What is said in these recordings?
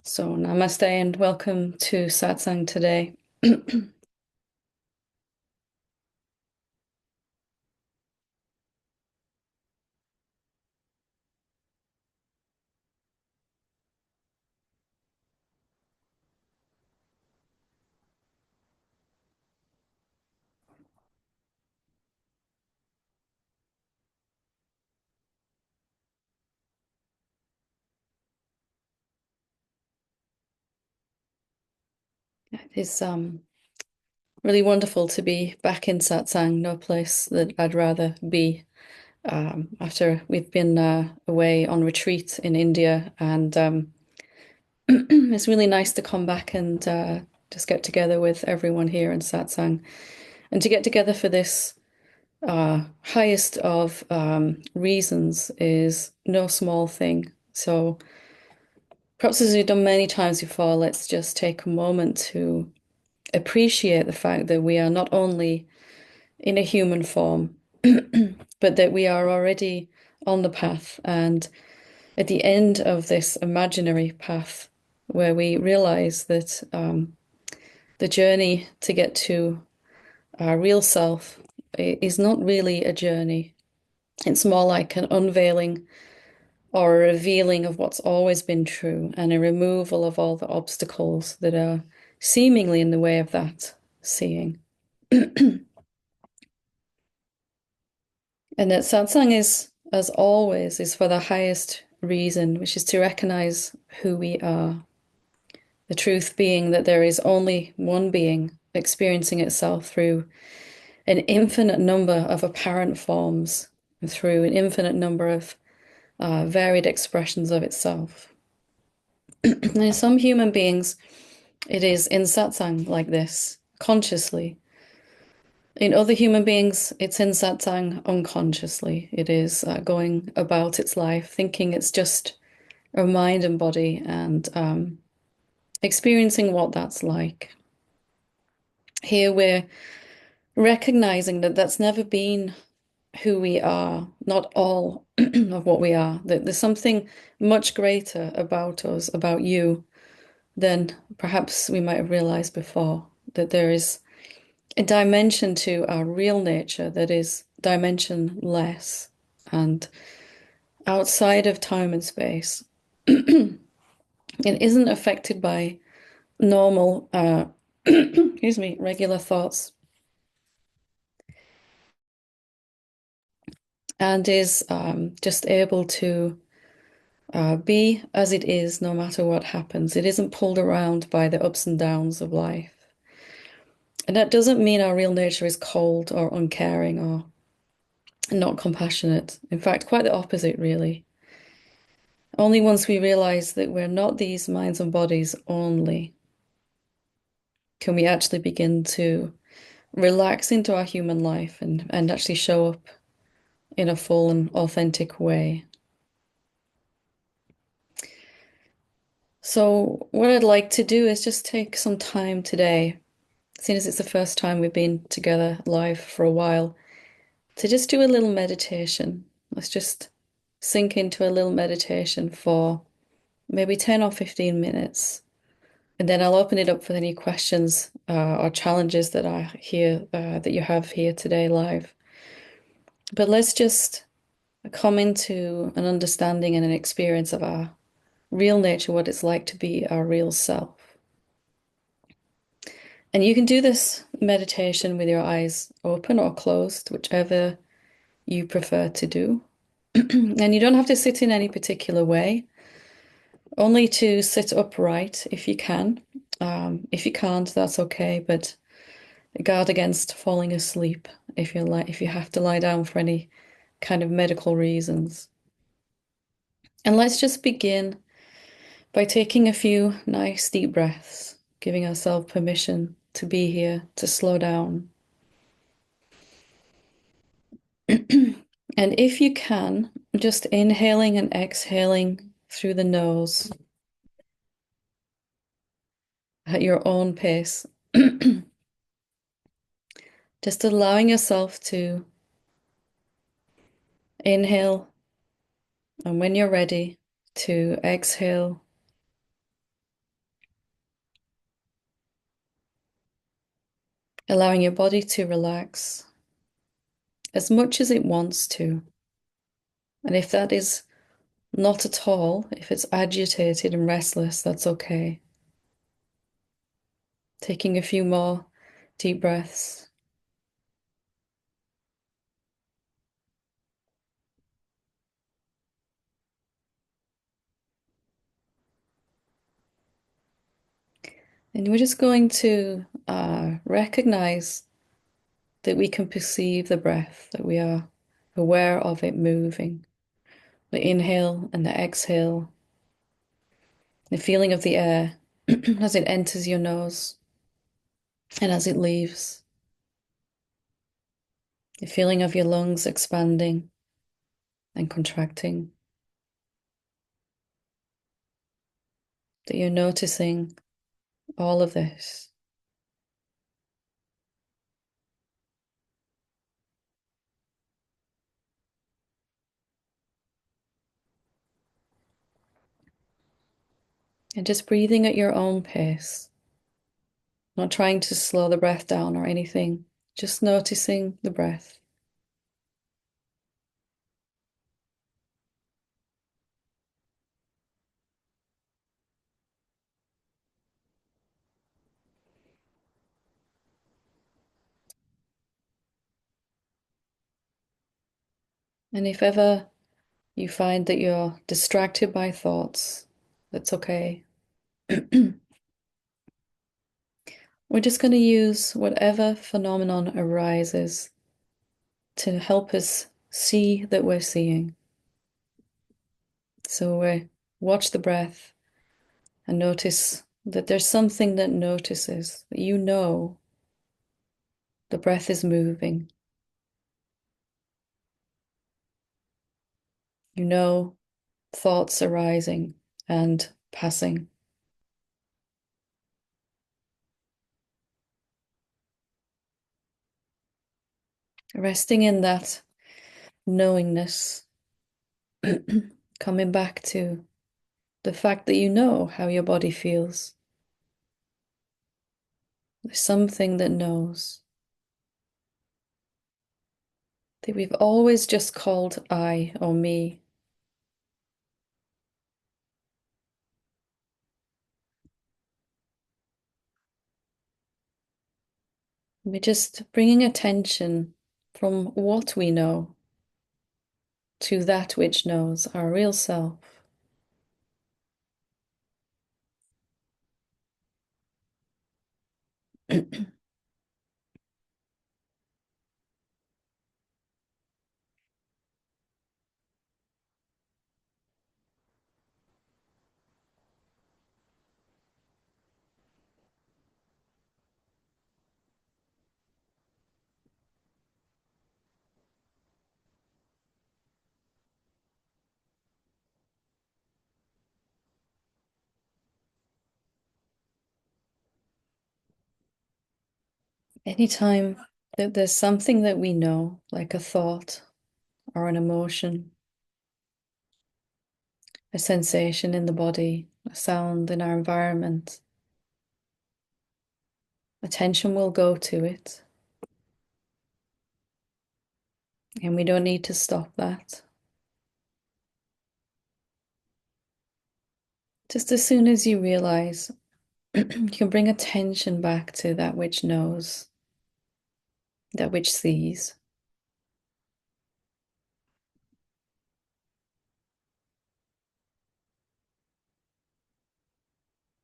So, namaste and welcome to Satsang today. It's really wonderful to be back in Satsang, no place that I'd rather be. After we've been away on retreat in India, and it's really nice to come back and just get together with everyone here in Satsang, and to get together for this highest of reasons is no small thing. So, perhaps as we've done many times before, let's just take a moment to appreciate the fact that we are not only in a human form, but that we are already on the path and at the end of this imaginary path where we realize that the journey to get to our real self is not really a journey. It's more like an unveiling or a revealing of what's always been true and a removal of all the obstacles that are seemingly in the way of that seeing. And that satsang is, as always, is for the highest reason, which is to recognize who we are. The truth being that there is only one being experiencing itself through an infinite number of apparent forms, and through an infinite number of varied expressions of itself. And in some human beings, it is in satsang like this, consciously. In other human beings, it's in satsang unconsciously. It is going about its life, thinking it's just a mind and body, and experiencing what that's like. Here we're recognizing that that's never been who we are, not all of what we are, that there's something much greater about us, about you, than perhaps we might have realized before, that there is a dimension to our real nature that is dimensionless and outside of time and space. It isn't affected by normal, excuse me, regular thoughts, and is just able to be as it is no matter what happens. It isn't pulled around by the ups and downs of life. And that doesn't mean our real nature is cold or uncaring or not compassionate. In fact, quite the opposite, really. Only once we realize that we're not these minds and bodies only can we actually begin to relax into our human life and actually show up in a full and authentic way. So, what I'd like to do is just take some time today, seeing as it's the first time we've been together live for a while, to just do a little meditation. Let's just sink into a little meditation for maybe 10 or 15 minutes. And then I'll open it up for any questions or challenges that I hear that you have here today live. But let's just come into an understanding and an experience of our real nature, what it's like to be our real self. And you can do this meditation with your eyes open or closed, whichever you prefer to do. And you don't have to sit in any particular way, only to sit upright if you can. If you can't, that's okay, but guard against falling asleep if you have to lie down for any kind of medical reasons. And let's just begin by taking a few nice deep breaths, giving ourselves permission to be here, to slow down. And if you can, just inhaling and exhaling through the nose at your own pace. Just allowing yourself to inhale, and when you're ready, to exhale allowing your body to relax as much as it wants to. And if that is not at all, if it's agitated and restless, that's okay. Taking a few more deep breaths. And we're just going to recognize that we can perceive the breath, that we are aware of it moving. The inhale and the exhale, the feeling of the air as it enters your nose and as it leaves, the feeling of your lungs expanding and contracting, that you're noticing all of this. And just breathing at your own pace, not trying to slow the breath down or anything, just noticing the breath. And if ever you find that you're distracted by thoughts, that's okay. We're just going to use whatever phenomenon arises to help us see that we're seeing. So we watch the breath and notice that there's something that notices, that you know the breath is moving. You know thoughts arising and passing. Resting in that knowingness, coming back to the fact that you know how your body feels. There's something that knows, that we've always just called I or me. We're just bringing attention from what we know to that which knows, our real self. Anytime that there's something that we know, like a thought or an emotion, a sensation in the body, a sound in our environment, attention will go to it. And we don't need to stop that. Just as soon as you realize you can bring attention back to that which knows, that which sees.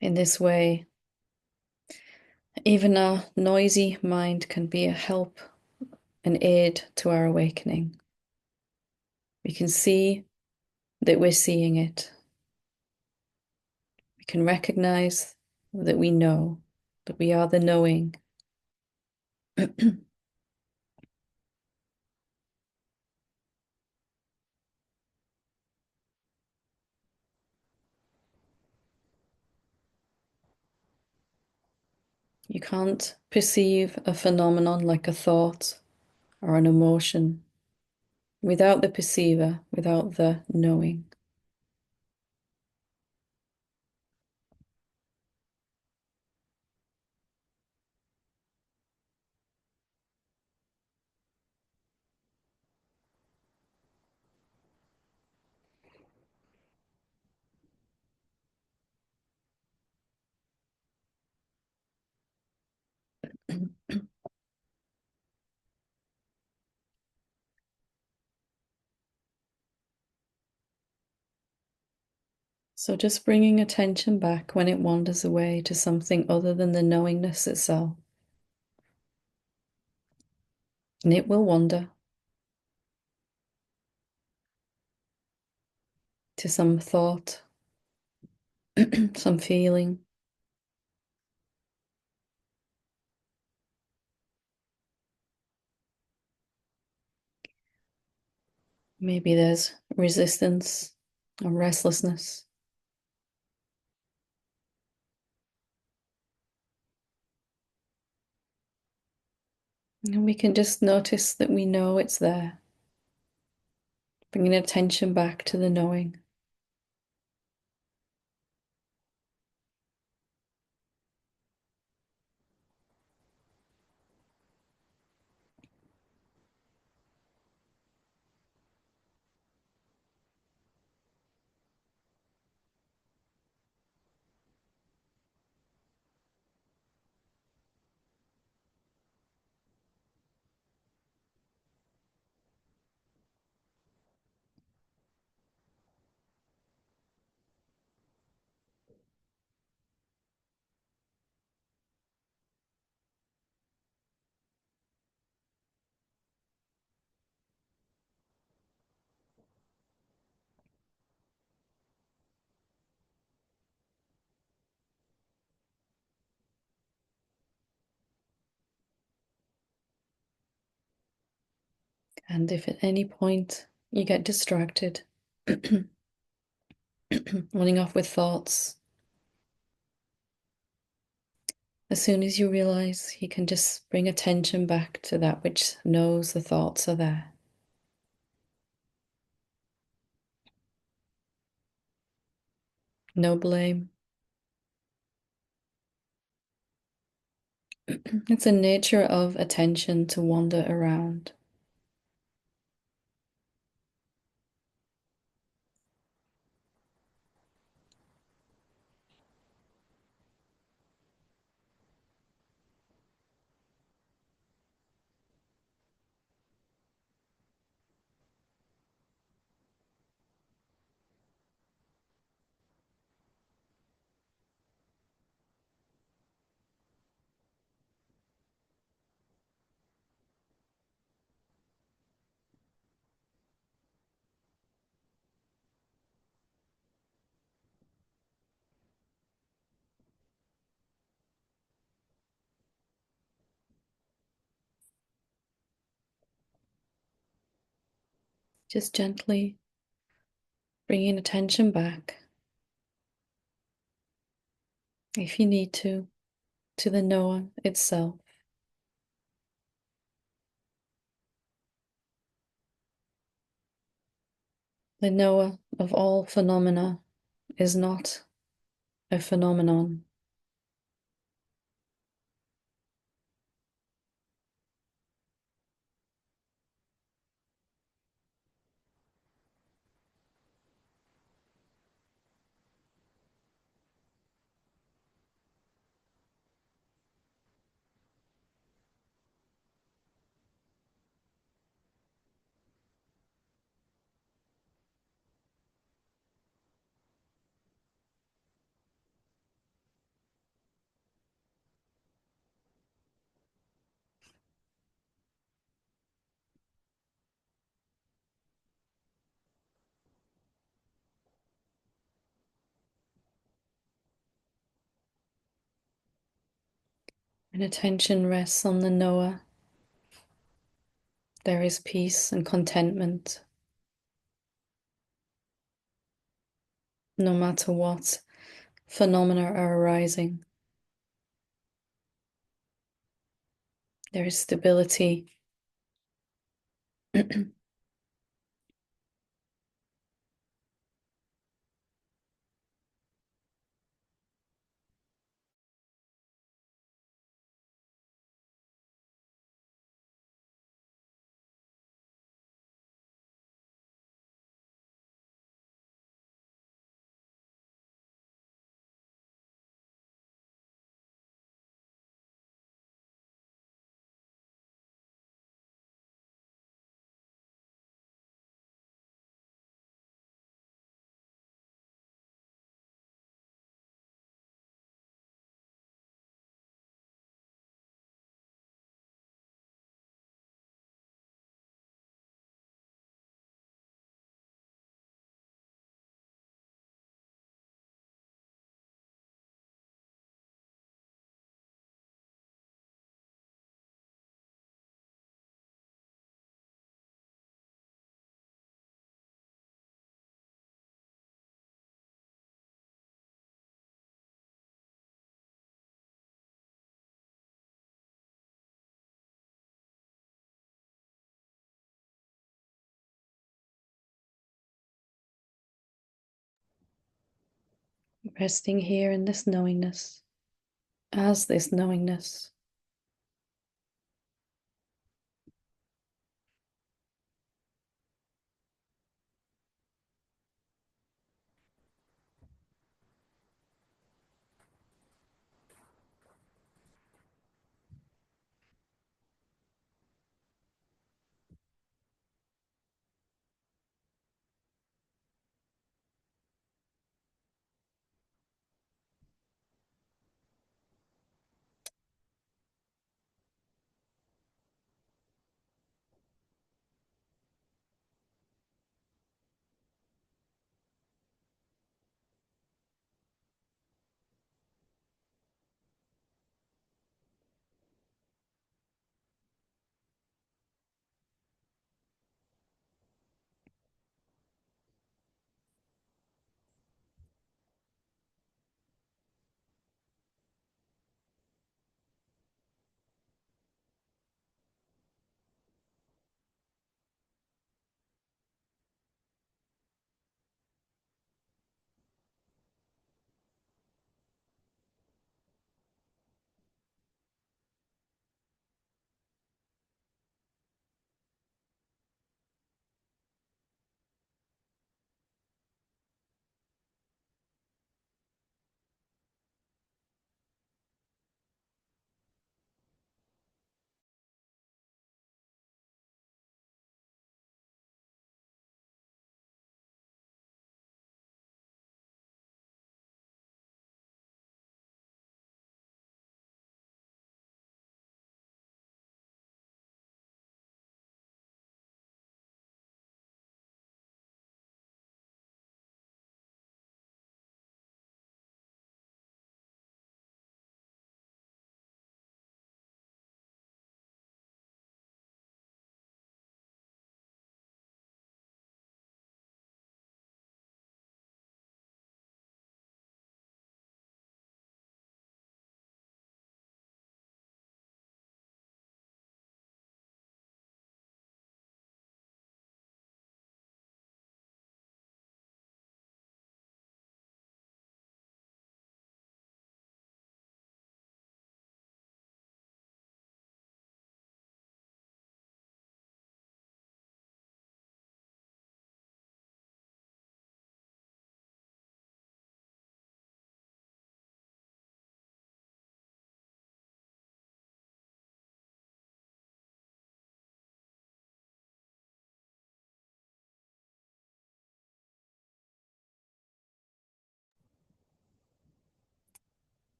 In this way, even our noisy mind can be a help, an aid to our awakening. We can see that we're seeing it. We can recognize that we know, that we are the knowing. You can't perceive a phenomenon like a thought or an emotion without the perceiver, without the knowing. So just bringing attention back when it wanders away to something other than the knowingness itself. And it will wander to some thought, some feeling. Maybe there's resistance or restlessness. And we can just notice that we know it's there, bringing attention back to the knowing. And if at any point you get distracted, running off with thoughts, as soon as you realize, you can just bring attention back to that which knows the thoughts are there. No blame. It's a nature of attention to wander around. Just gently bringing attention back, if you need to the knower itself. The knower of all phenomena is not a phenomenon. When attention rests on the knower, there is peace and contentment, no matter what phenomena are arising. There is stability. Resting here in this knowingness, as this knowingness.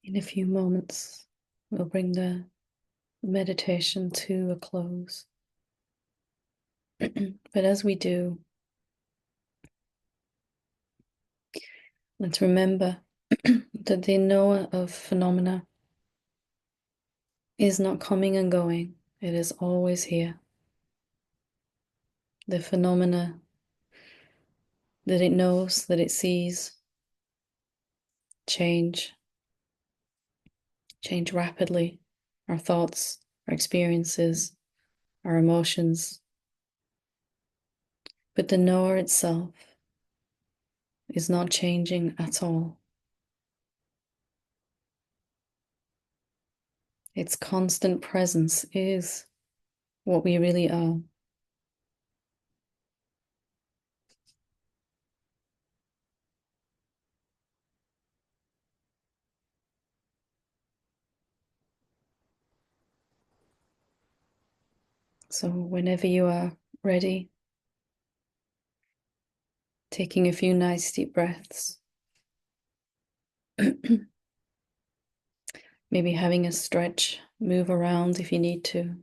In a few moments, we'll bring the meditation to a close. But as we do, let's remember that the knower of phenomena is not coming and going, it is always here. The phenomena that it knows, that it sees, change rapidly. Our thoughts, our experiences, our emotions. But the knower itself is not changing at all. Its constant presence is what we really are. So whenever you are ready, taking a few nice deep breaths, maybe having a stretch, move around if you need to.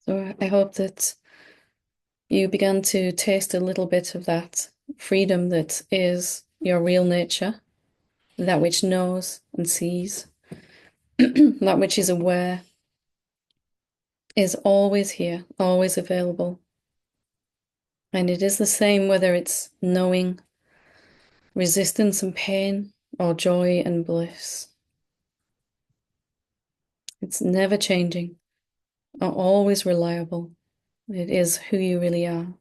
So I hope that you began to taste a little bit of that freedom that is your real nature, that which knows and sees, that which is aware, is always here, always available. And it is the same whether it's knowing, resistance and pain, or joy and bliss. It's never changing, always reliable. It is who you really are.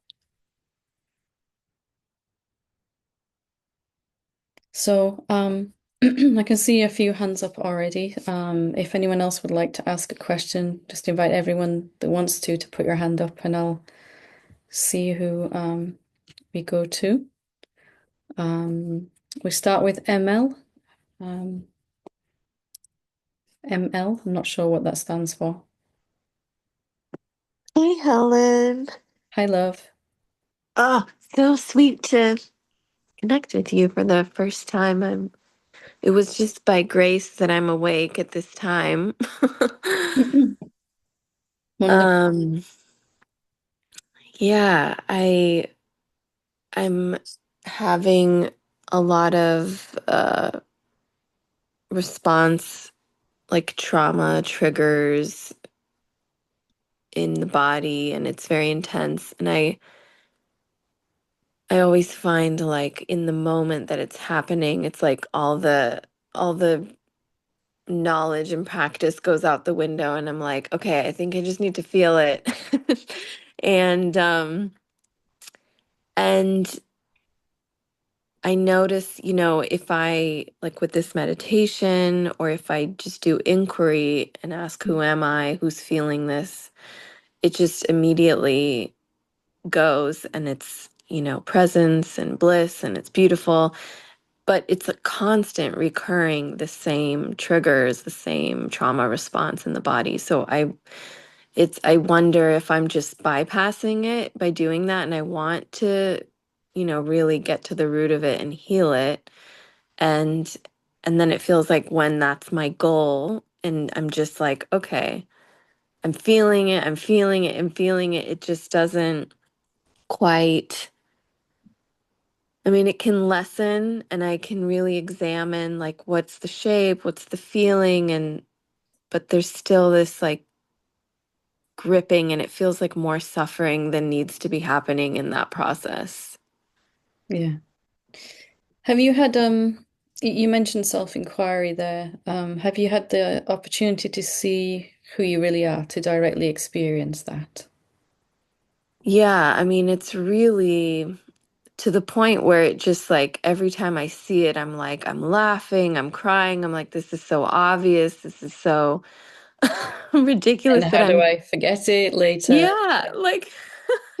So, I can see a few hands up already. If anyone else would like to ask a question, just invite everyone that wants to put your hand up and I'll see who we go to. Um, we start with ML. Um, ML, I'm not sure what that stands for. Hey, Helen. Hi, love. Oh, so sweet to connect with you for the first time. It was just by grace that I'm awake at this time. Wonderful. Um, yeah, I'm having a lot of response like trauma triggers in the body and it's very intense and I always find like in the moment that it's happening, it's like all the knowledge and practice goes out the window and I'm like, okay, I think I just need to feel it. And and I notice, if I like with this meditation or if I just do inquiry and ask who am I, who's feeling this, it just immediately goes and it's, presence and bliss and it's beautiful, but it's a constant recurring the same triggers, the same trauma response in the body. So I wonder if I'm just bypassing it by doing that and I want to, really get to the root of it and heal it. And and then it feels like when that's my goal and I'm just like, okay, I'm feeling it, I'm feeling it, I'm feeling it. It just doesn't quite, I mean, it can lessen and I can really examine like what's the shape, what's the feeling, and but there's still this like gripping and it feels like more suffering than needs to be happening in that process. Yeah. Have you had you mentioned self-inquiry there. Have you had the opportunity to see who you really are, to directly experience that? Yeah, I mean, it's really to the point where it just like every time I see it, I'm like, I'm laughing, I'm crying, I'm like, this is so obvious, this is so And ridiculous that how do I'm, I forget it later? yeah, like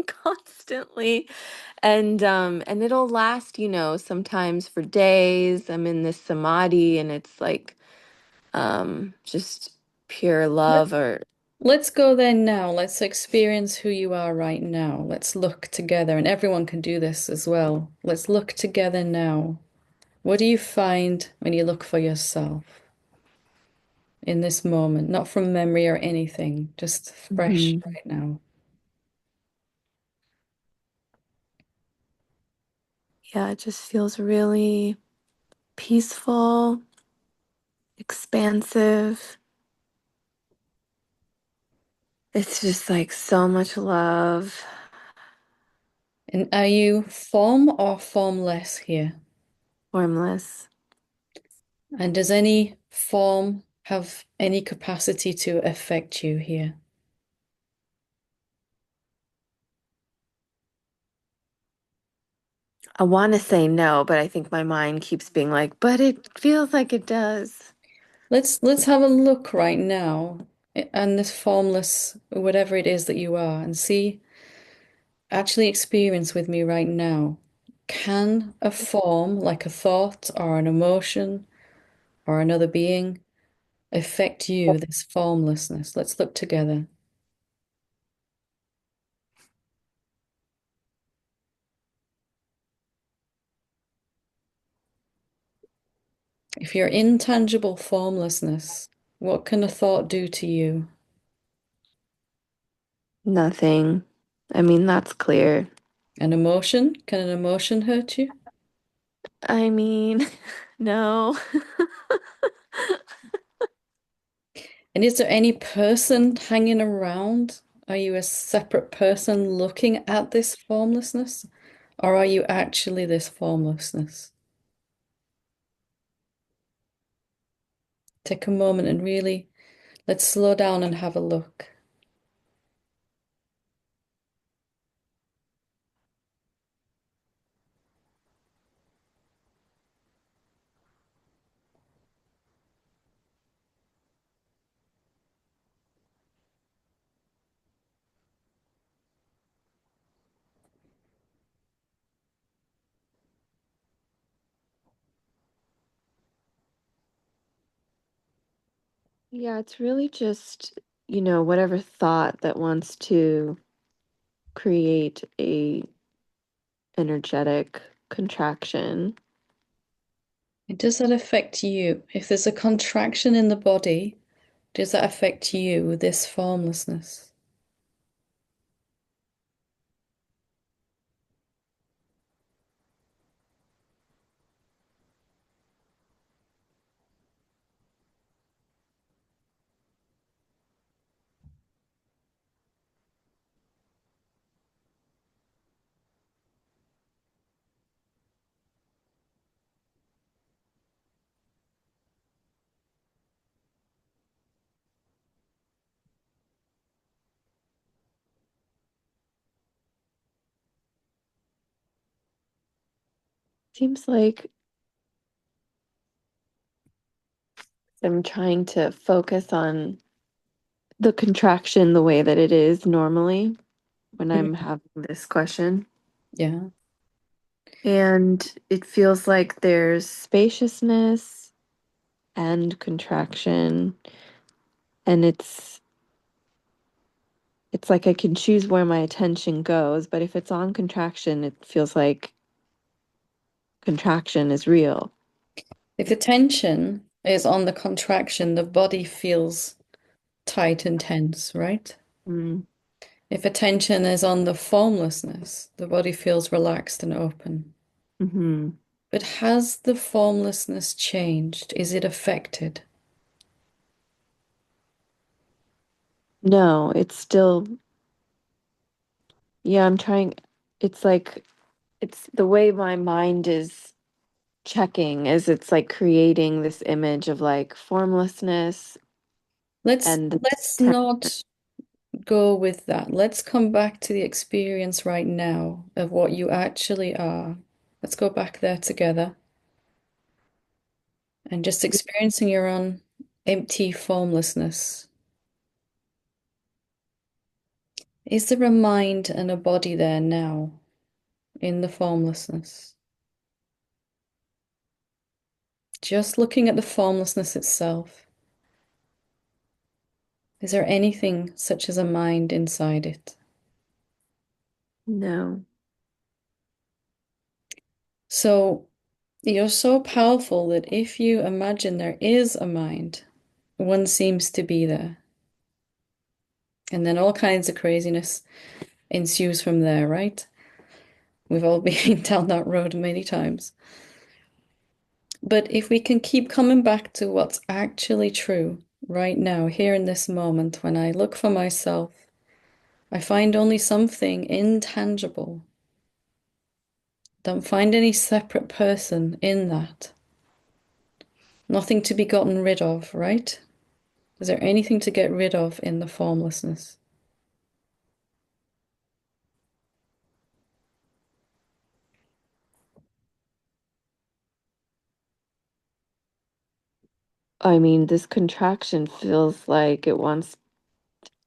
constantly. And it'll last, sometimes for days. I'm in this samadhi and it's like just pure Let, love or let's go there now. Let's experience who you are right now. Let's look together, and everyone can do this as well. Let's look together now. What do you find when you look for yourself in this moment? Not from memory or anything, just fresh Mhm. right now. Yeah, it just feels really peaceful, expansive. It's just like so much love, And are you form or formless here? formless. And does any form have any capacity to affect you here? I want to say no, but I think my mind keeps being like, but it feels like it does. Let's have a look right now and this formless, whatever it is that you are, and see, actually experience with me right now. Can a form like a thought or an emotion or another being affect you, this formlessness? Let's look together. If you're intangible formlessness, what can a thought do to you? Nothing. I mean, that's clear. An emotion? Can an emotion hurt you? I mean, no. And is there any person hanging around? Are you a separate person looking at this formlessness? Or are you actually this formlessness? Take a moment and really let's slow down and have a look. Yeah, it's really just, whatever thought that wants to create a energetic contraction. And does that affect you? If there's a contraction in the body, does that affect you, this formlessness? Seems like I'm trying to focus on the contraction the way that it is normally when I'm Mhm. having this question. Yeah. And it feels like there's spaciousness and contraction, and it's like I can choose where my attention goes, but if it's on contraction, it feels like contraction is real. If the tension is on the contraction, the body feels tight and tense, right? Mm, If attention is on the formlessness, the body feels relaxed and open. hmm. But has the formlessness changed? Is it affected? No, it's still, yeah, I'm trying. It's like, it's the way my mind is checking, is it's like creating this image of like formlessness Let's and this let's not go with that. Let's come back to the experience right now of what you actually are. Let's go back there together and just experiencing your own empty formlessness. Is there a mind and a body there now in the formlessness? Just looking at the formlessness itself. Is there anything such as a mind inside it? no, So you're so powerful that if you imagine there is a mind, one seems to be there. And then all kinds of craziness ensues from there, right? We've all been down that road many times. But if we can keep coming back to what's actually true right now, here in this moment, when I look for myself, I find only something intangible. Don't find any separate person in that. Nothing to be gotten rid of, right? Is there anything to get rid of in the formlessness? I mean, this contraction feels like it wants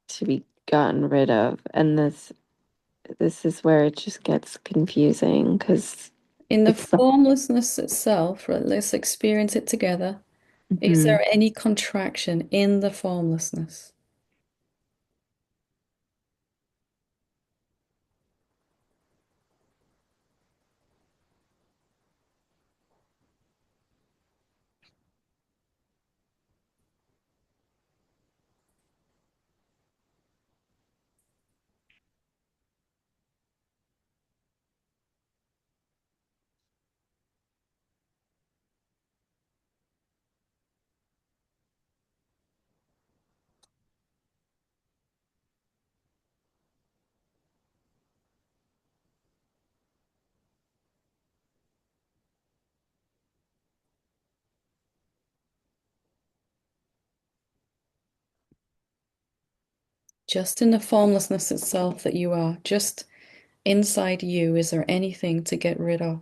to be gotten rid of, and this is where it just gets confusing because In the it's like, formlessness itself, right, let's experience it together. Is mhm. there any contraction in the formlessness? just in the formlessness itself that you are, just inside you, is there anything to get rid of?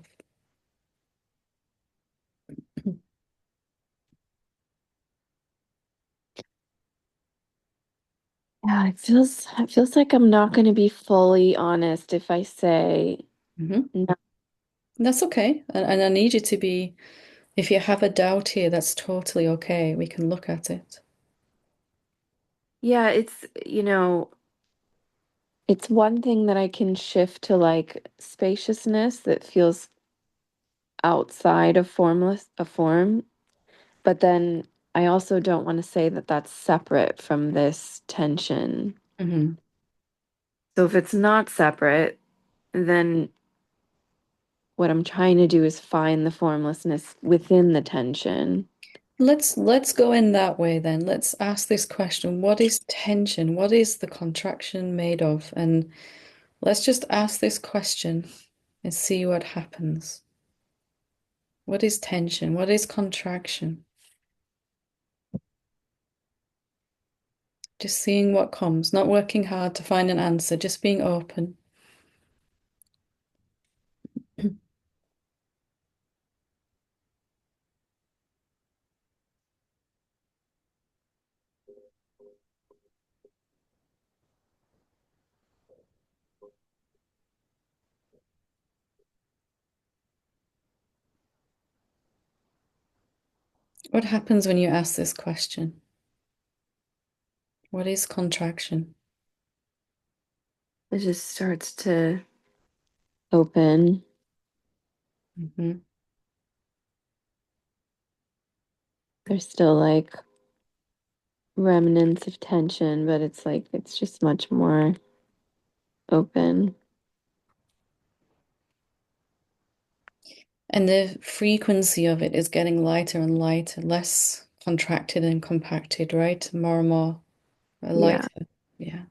Yeah, it feels like I'm not going to be fully honest if I say Hmm. no. That's okay. And I need you to be, if you have a doubt here, that's totally okay. We can look at it. Yeah, it's one thing that I can shift to like spaciousness that feels outside of formless a form, but then I also don't want to say that that's separate from this tension. Hmm. So if it's not separate, then what I'm trying to do is find the formlessness within the tension. Let's go in that way then. Let's ask this question. What is tension? What is the contraction made of? And let's just ask this question and see what happens. What is tension? What is contraction? Just seeing what comes, not working hard to find an answer, just being open. What happens when you ask this question? What is contraction? It just starts to open. Hmm. There's still like remnants of tension, but it's like it's just much more open. And the frequency of it is getting lighter and lighter, less contracted and compacted, right? More and more Yeah. lighter. Yeah.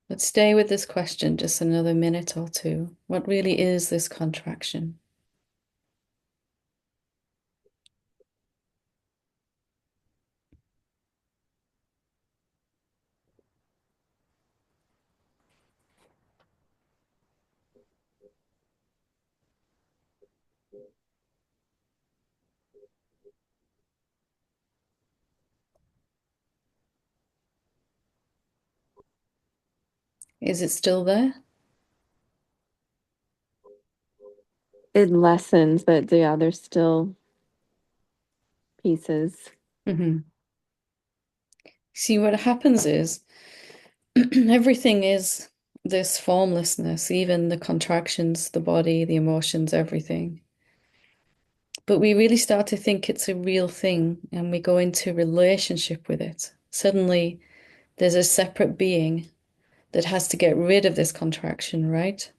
Let's stay with this question just another minute or two. What really is this contraction? Is it still there? It lessens, but yeah, there's still pieces. Hmm. See, what happens is everything is this formlessness, even the contractions, the body, the emotions, everything. But we really start to think it's a real thing and we go into relationship with it. Suddenly, there's a separate being that has to get rid of this contraction, right?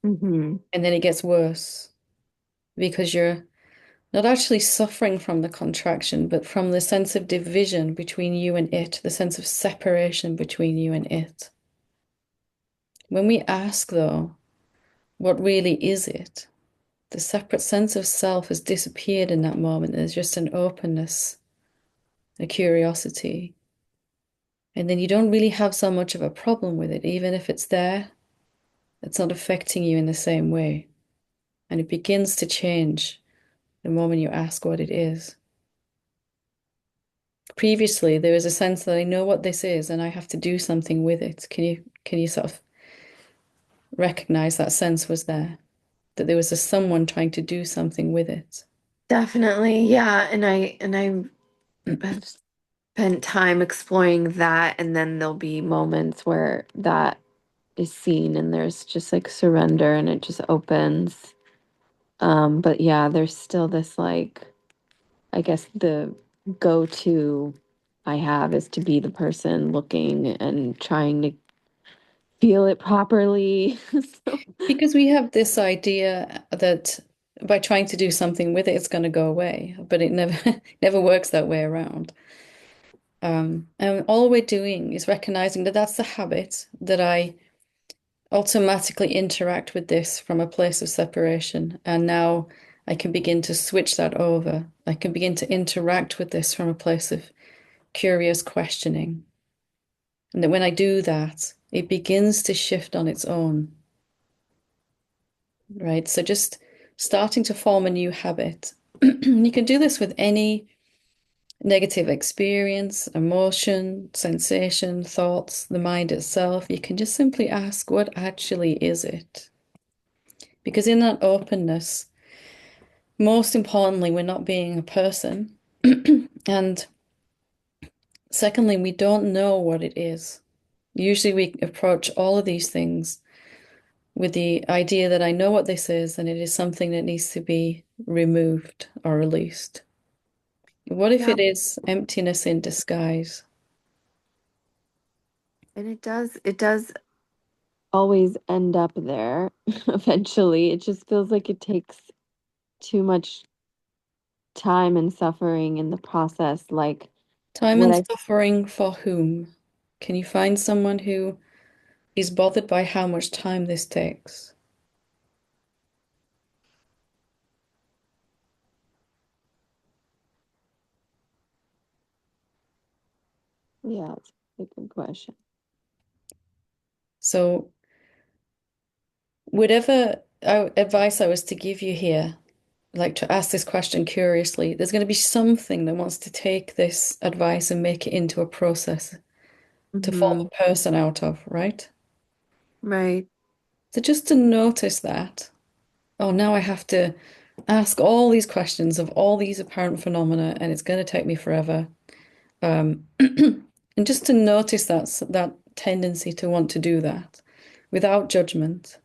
Hmm. And then it gets worse because you're not actually suffering from the contraction, but from the sense of division between you and it, the sense of separation between you and it. When we ask, though, what really is it? The separate sense of self has disappeared in that moment. There's just an openness, a curiosity. And then you don't really have so much of a problem with it. Even if it's there, it's not affecting you in the same way. And it begins to change the moment you ask what it is. Previously, there was a sense that I know what this is and I have to do something with it. Can you sort of recognize that sense was there? That there was a someone trying to do something with it. Definitely. Yeah. I've spent time exploring that, and then there'll be moments where that is seen and there's just like surrender and it just opens. But yeah, there's still this like, I guess the go-to I have is to be the person looking and trying to feel it properly. So, Because we have this idea that by trying to do something with it, it's going to go away, but it never never works that way around. And all we're doing is recognizing that that's the habit that I automatically interact with this from a place of separation. And now I can begin to switch that over. I can begin to interact with this from a place of curious questioning. And that when I do that, it begins to shift on its own, right? So just starting to form a new habit. You can do this with any negative experience, emotion, sensation, thoughts, the mind itself. You can just simply ask, what actually is it? Because in that openness, most importantly, we're not being a person. And secondly, we don't know what it is. Usually we approach all of these things with the idea that I know what this is and it is something that needs to be removed or released. What if Yeah. it is emptiness in disguise? And it does always end up there eventually. It just feels like it takes too much time and suffering in the process. Like Time what and I, suffering for whom? Can you find someone who is bothered by how much time this takes? yeah, it's a good question. So, whatever advice I was to give you here, like to ask this question curiously, there's going to be something that wants to take this advice and make it into a process to form Hmm. a person out of, right? Right. So just to notice that, oh, now I have to ask all these questions of all these apparent phenomena, and it's going to take me forever. And just to notice that tendency to want to do that without judgment,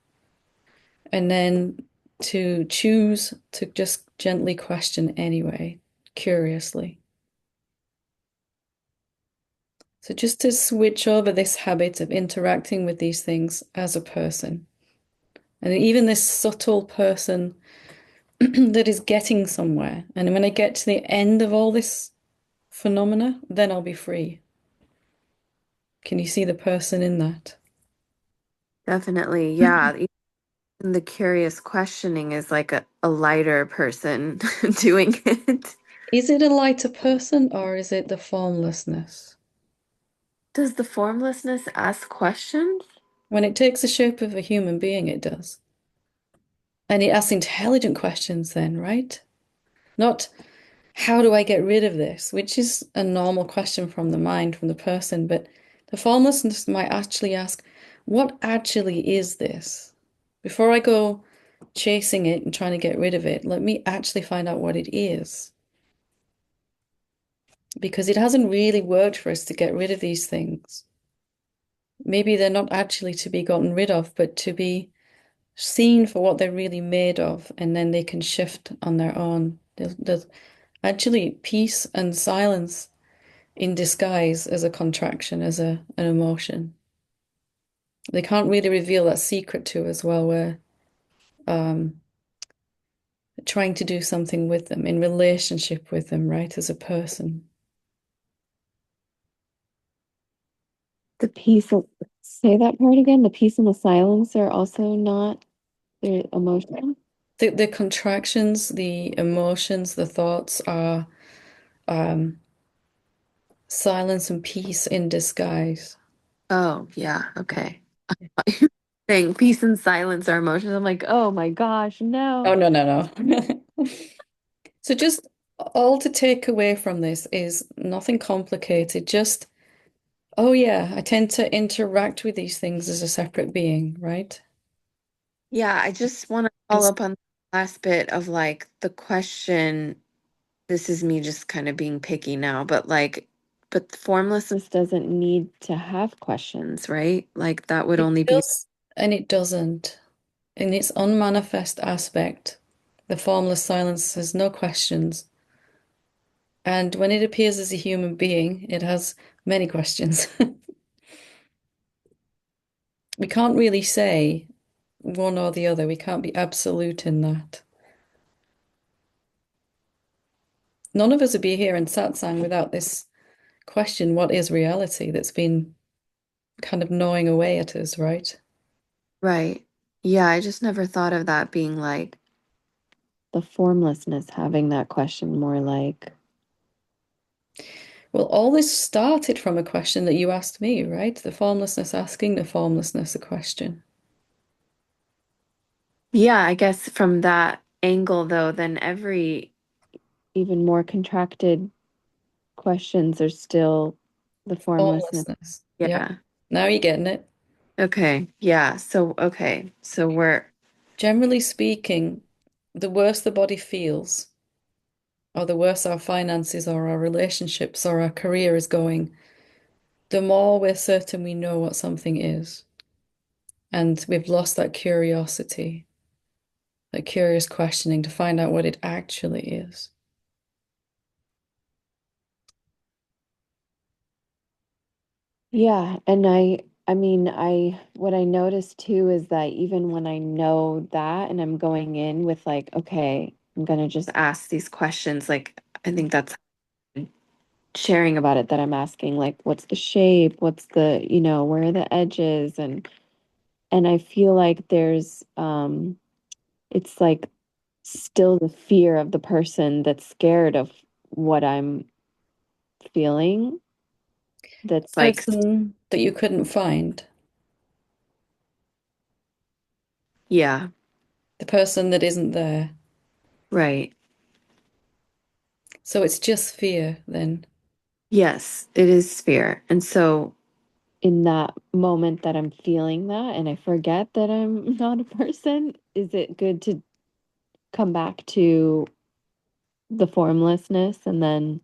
and then to choose to just gently question anyway, curiously. So just to switch over this habit of interacting with these things as a person, and even this subtle person that is getting somewhere. And when I get to the end of all this phenomena, then I'll be free. Can you see the person in that? Definitely. Yeah. Even the curious questioning is like a lighter person doing it. Is it a lighter person or is it the formlessness? Does the formlessness ask questions? When it takes the shape of a human being, it does. And it asks intelligent questions then, right? Not how do I get rid of this, which is a normal question from the mind, from the person, but the formlessness might actually ask, what actually is this? Before I go chasing it and trying to get rid of it, let me actually find out what it is. Because it hasn't really worked for us to get rid of these things. Maybe they're not actually to be gotten rid of, but to be seen for what they're really made of, and then they can shift on their own. There's actually peace and silence in disguise as a contraction, as an emotion. They can't really reveal that secret to us while we're um, trying to do something with them, in relationship with them, right, as a person. The peace of, say that part again. The peace and the silence are also not their emotion. The contractions, the emotions, the thoughts are um, silence and peace in disguise. Oh, yeah. Okay. Saying peace and silence are emotions. I'm like, oh my gosh, Oh, no. no, no, no. So just all to take away from this is nothing complicated. Just, oh yeah, I tend to interact with these things as a separate being, right? Yeah, I just want to And follow up on the last bit of like the question. This is me just kind of being picky now, but like, but formlessness doesn't need to have questions, right? Like that would it only be, does and it doesn't. In its unmanifest aspect, the formless silence has no questions. And when it appears as a human being, it has many questions. We can't really say one or the other. We can't be absolute in that. None of us would be here in satsang without this question, what is reality, that's been kind of gnawing away at us, right? right. Yeah, I just never thought of that being like the formlessness having that question more like, Well, all this started from a question that you asked me, right? The formlessness asking the formlessness a question. Yeah, I guess from that angle, though, then every even more contracted questions are still the formlessness. Formlessness. Yep. Yeah. Now you're getting it. Okay. Yeah. So, okay. So we're, Generally speaking, the worse the body feels, or the worse our finances or our relationships or our career is going, the more we're certain we know what something is. And we've lost that curiosity, that curious questioning to find out what it actually is. yeah. And I mean, what I noticed too is that even when I know that and I'm going in with like, okay, I'm gonna just ask these questions, like, I think that's sharing about it that I'm asking, like, what's the shape? What's the, where are the edges? And I feel like it's like still the fear of the person that's scared of what I'm feeling. That's like, Person that you couldn't find, yeah, the person that isn't there. right. So it's just fear then. Yes, it is fear. And so in that moment that I'm feeling that and I forget that I'm not a person, is it good to come back to the formlessness and then,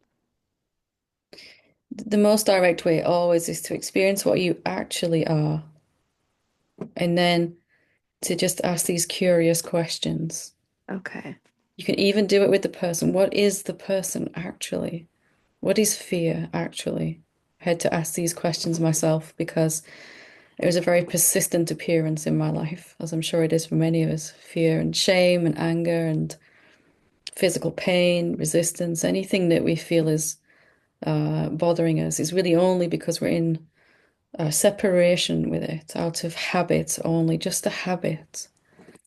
The most direct way always is to experience what you actually are, and then to just ask these curious questions. okay. You can even do it with the person. What is the person actually? What is fear actually? I had to ask these questions myself because it was a very persistent appearance in my life, as I'm sure it is for many of us. Fear and shame and anger and physical pain, resistance, anything that we feel is bothering us is really only because we're in separation with it out of habit only, just a habit.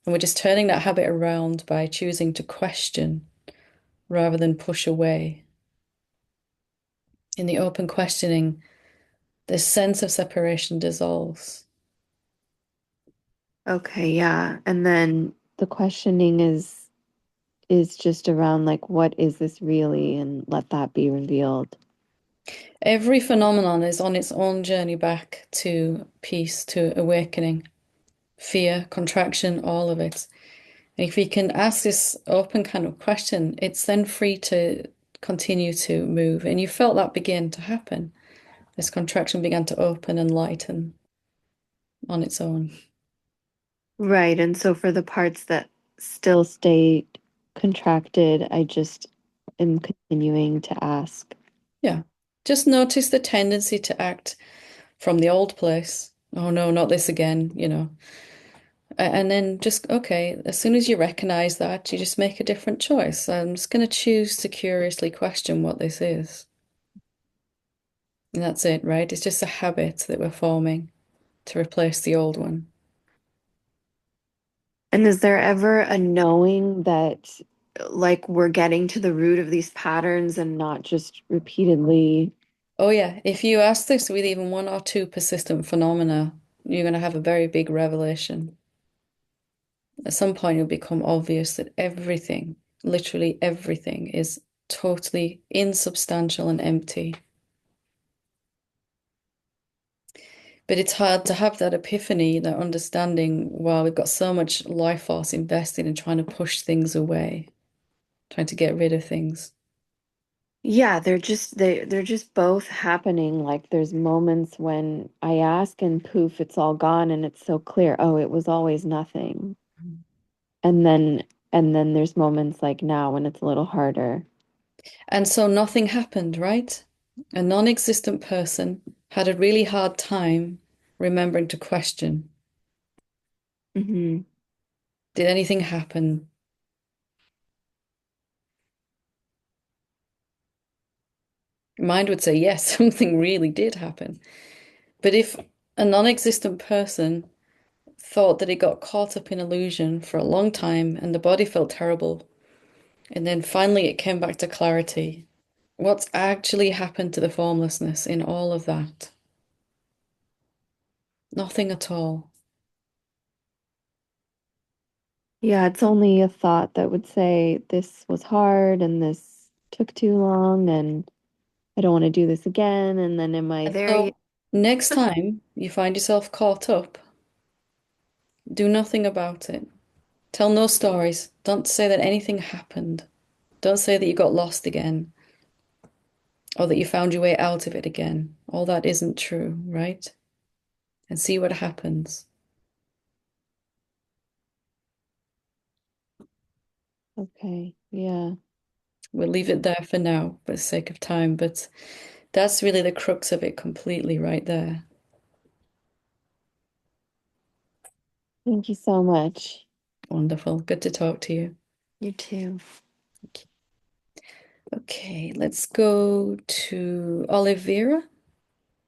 And we're just turning that habit around by choosing to question rather than push away. In the open questioning, this sense of separation dissolves. Okay, yeah. And then the questioning is just around like what is this really and let that be revealed. Every phenomenon is on its own journey back to peace, to awakening, fear, contraction, all of it. If we can ask this open kind of question, it's then free to continue to move. And you felt that begin to happen. This contraction began to open and lighten on its own. Right. And so for the parts that still stay contracted, I just am continuing to ask. Yeah. Just notice the tendency to act from the old place. Oh no, not this again, you know. And then just, okay, as soon as you recognize that, you just make a different choice. I'm just going to choose to curiously question what this is. And that's it, right? It's just a habit that we're forming to replace the old one. And is there ever a knowing that like we're getting to the root of these patterns and not just repeatedly? Oh, yeah. If you ask this with even one or two persistent phenomena, you're going to have a very big revelation. At some point, it'll become obvious that everything, literally everything, is totally insubstantial and empty. But it's hard to have that epiphany, that understanding, while we've got so much life force invested in trying to push things away, trying to get rid of things. Yeah, they're just both happening. Like there's moments when I ask and poof, it's all gone and it's so clear. Oh, it was always nothing. And then there's moments like now when it's a little harder. And so nothing happened, right? A non-existent person had a really hard time remembering to question. Hmm. Did anything happen? Mind would say, yes, something really did happen. But if a non-existent person thought that it got caught up in illusion for a long time and the body felt terrible, and then finally it came back to clarity, What's actually happened to the formlessness in all of that? Nothing at all. Yeah, it's only a thought that would say this was hard and this took too long and I don't want to do this again. And then am I there yet? So next time you find yourself caught up, do nothing about it. Tell no stories. Don't say that anything happened. Don't say that you got lost again or that you found your way out of it again. All that isn't true, right? And see what happens. Okay, yeah. We'll leave it there for now for the sake of time, but that's really the crux of it completely right there. Thank you so much. Wonderful. Good to talk to you. You too. Okay, let's go to Olivera.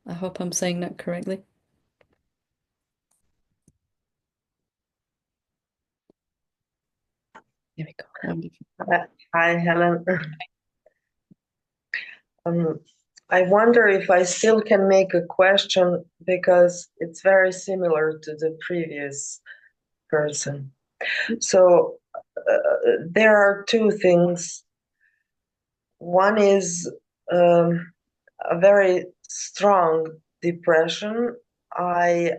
I hope I'm saying that correctly. There we go. Wonderful. Hi, Helen. Um, I wonder if I still can make a question because it's very similar to the previous person. So there are two things. One is a very strong depression. I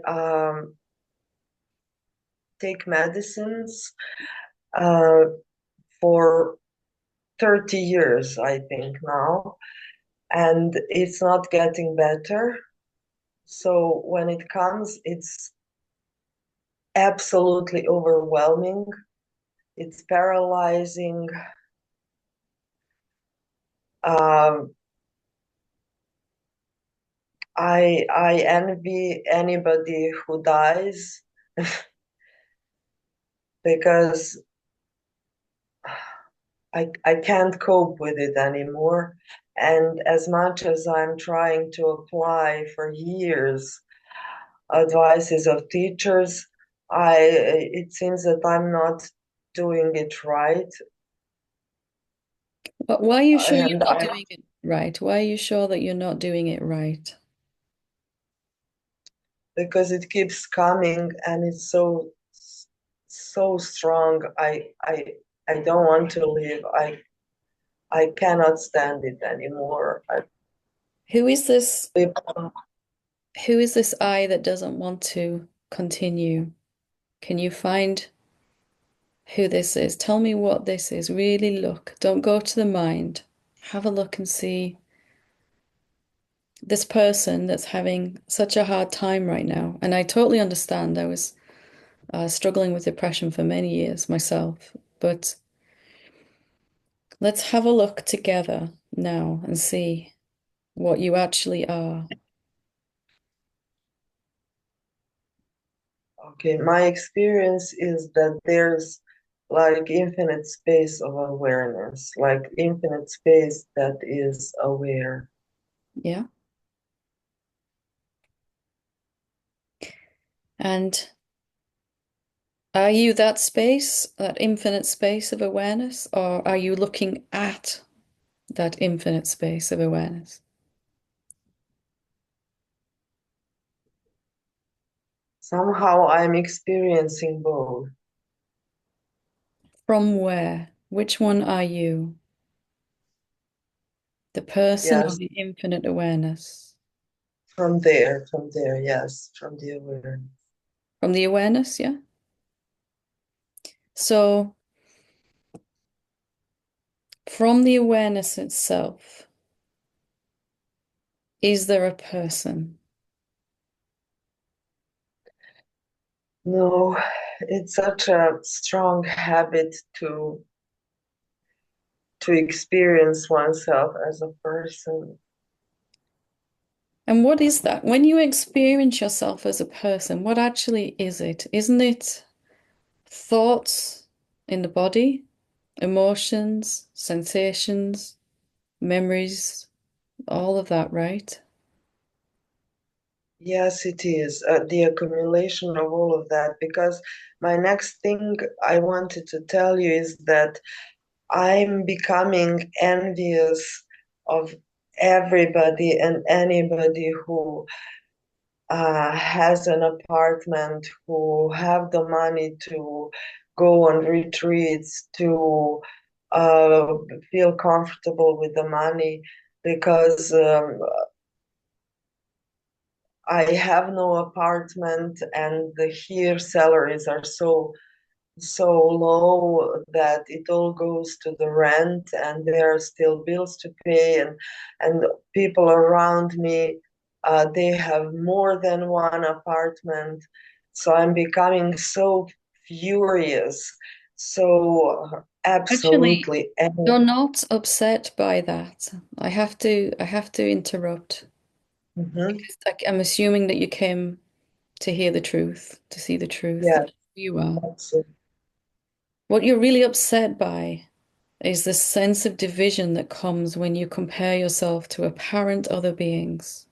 take medicines uh, for 30 years, I think now, and it's not getting better. So when it comes, it's absolutely overwhelming. It's paralyzing. Um, I envy anybody who dies because I can't cope with it anymore. And as much as I'm trying to apply for years advices of teachers, I it seems that I'm not doing it right. But why are you sure you're And not doing it right? Why are you sure that you're not doing it right? because it keeps coming and it's so strong. I don't want to live. I cannot stand it anymore. Who is this? I, Who is this I that doesn't want to continue? Can you find who this is? Tell me what this is. Really look. Don't go to the mind. Have a look and see this person that's having such a hard time right now. And I totally understand. I was struggling with depression for many years myself. But let's have a look together now and see what you actually are. okay, my experience is that there's like infinite space of awareness, like infinite space that is aware. Yeah. And are you that space, that infinite space of awareness, or are you looking at that infinite space of awareness? Somehow I'm experiencing both. From where? Which one are you? The person or Yes, the infinite awareness? from there, yes, from the awareness. From the awareness, yeah? So, from the awareness itself, is there a person? No, it's such a strong habit to experience oneself as a person. And what is that? When you experience yourself as a person, what actually is it? Isn't it thoughts in the body, emotions, sensations, memories, all of that, right? Yes, it is the accumulation of all of that. Because my next thing I wanted to tell you is that I'm becoming envious of everybody and anybody who has an apartment, who have the money to go on retreats, to uh, feel comfortable with the money, because I have no apartment, and the here salaries are so low that it all goes to the rent, and there are still bills to pay, and people around me, they have more than one apartment, so I'm becoming so furious, so Actually, absolutely you're angry. not upset by that. I have to interrupt Mhm. because I'm assuming that you came to hear the truth, to see the truth Yeah, that you are. absolutely. What you're really upset by is the sense of division that comes when you compare yourself to apparent other beings.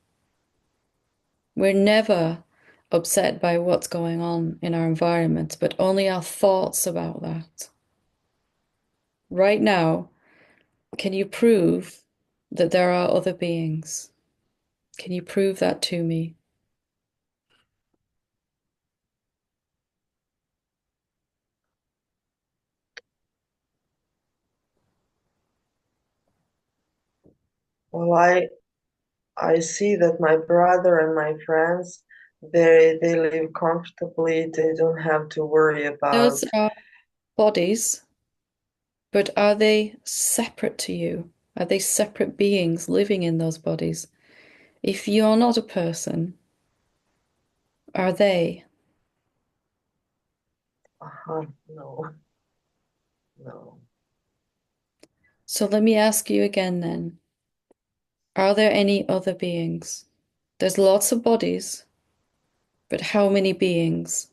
We're never upset by what's going on in our environment, but only our thoughts about that. Right now, can you prove that there are other beings? Can you prove that to me? Well, I see that my brother and my friends, they live comfortably. They don't have to worry Those about. are bodies, but are they separate to you? Are they separate beings living in those bodies? If you're not a person, are they? No, no. So let me ask you again then. Are there any other beings? There's lots of bodies, but how many beings?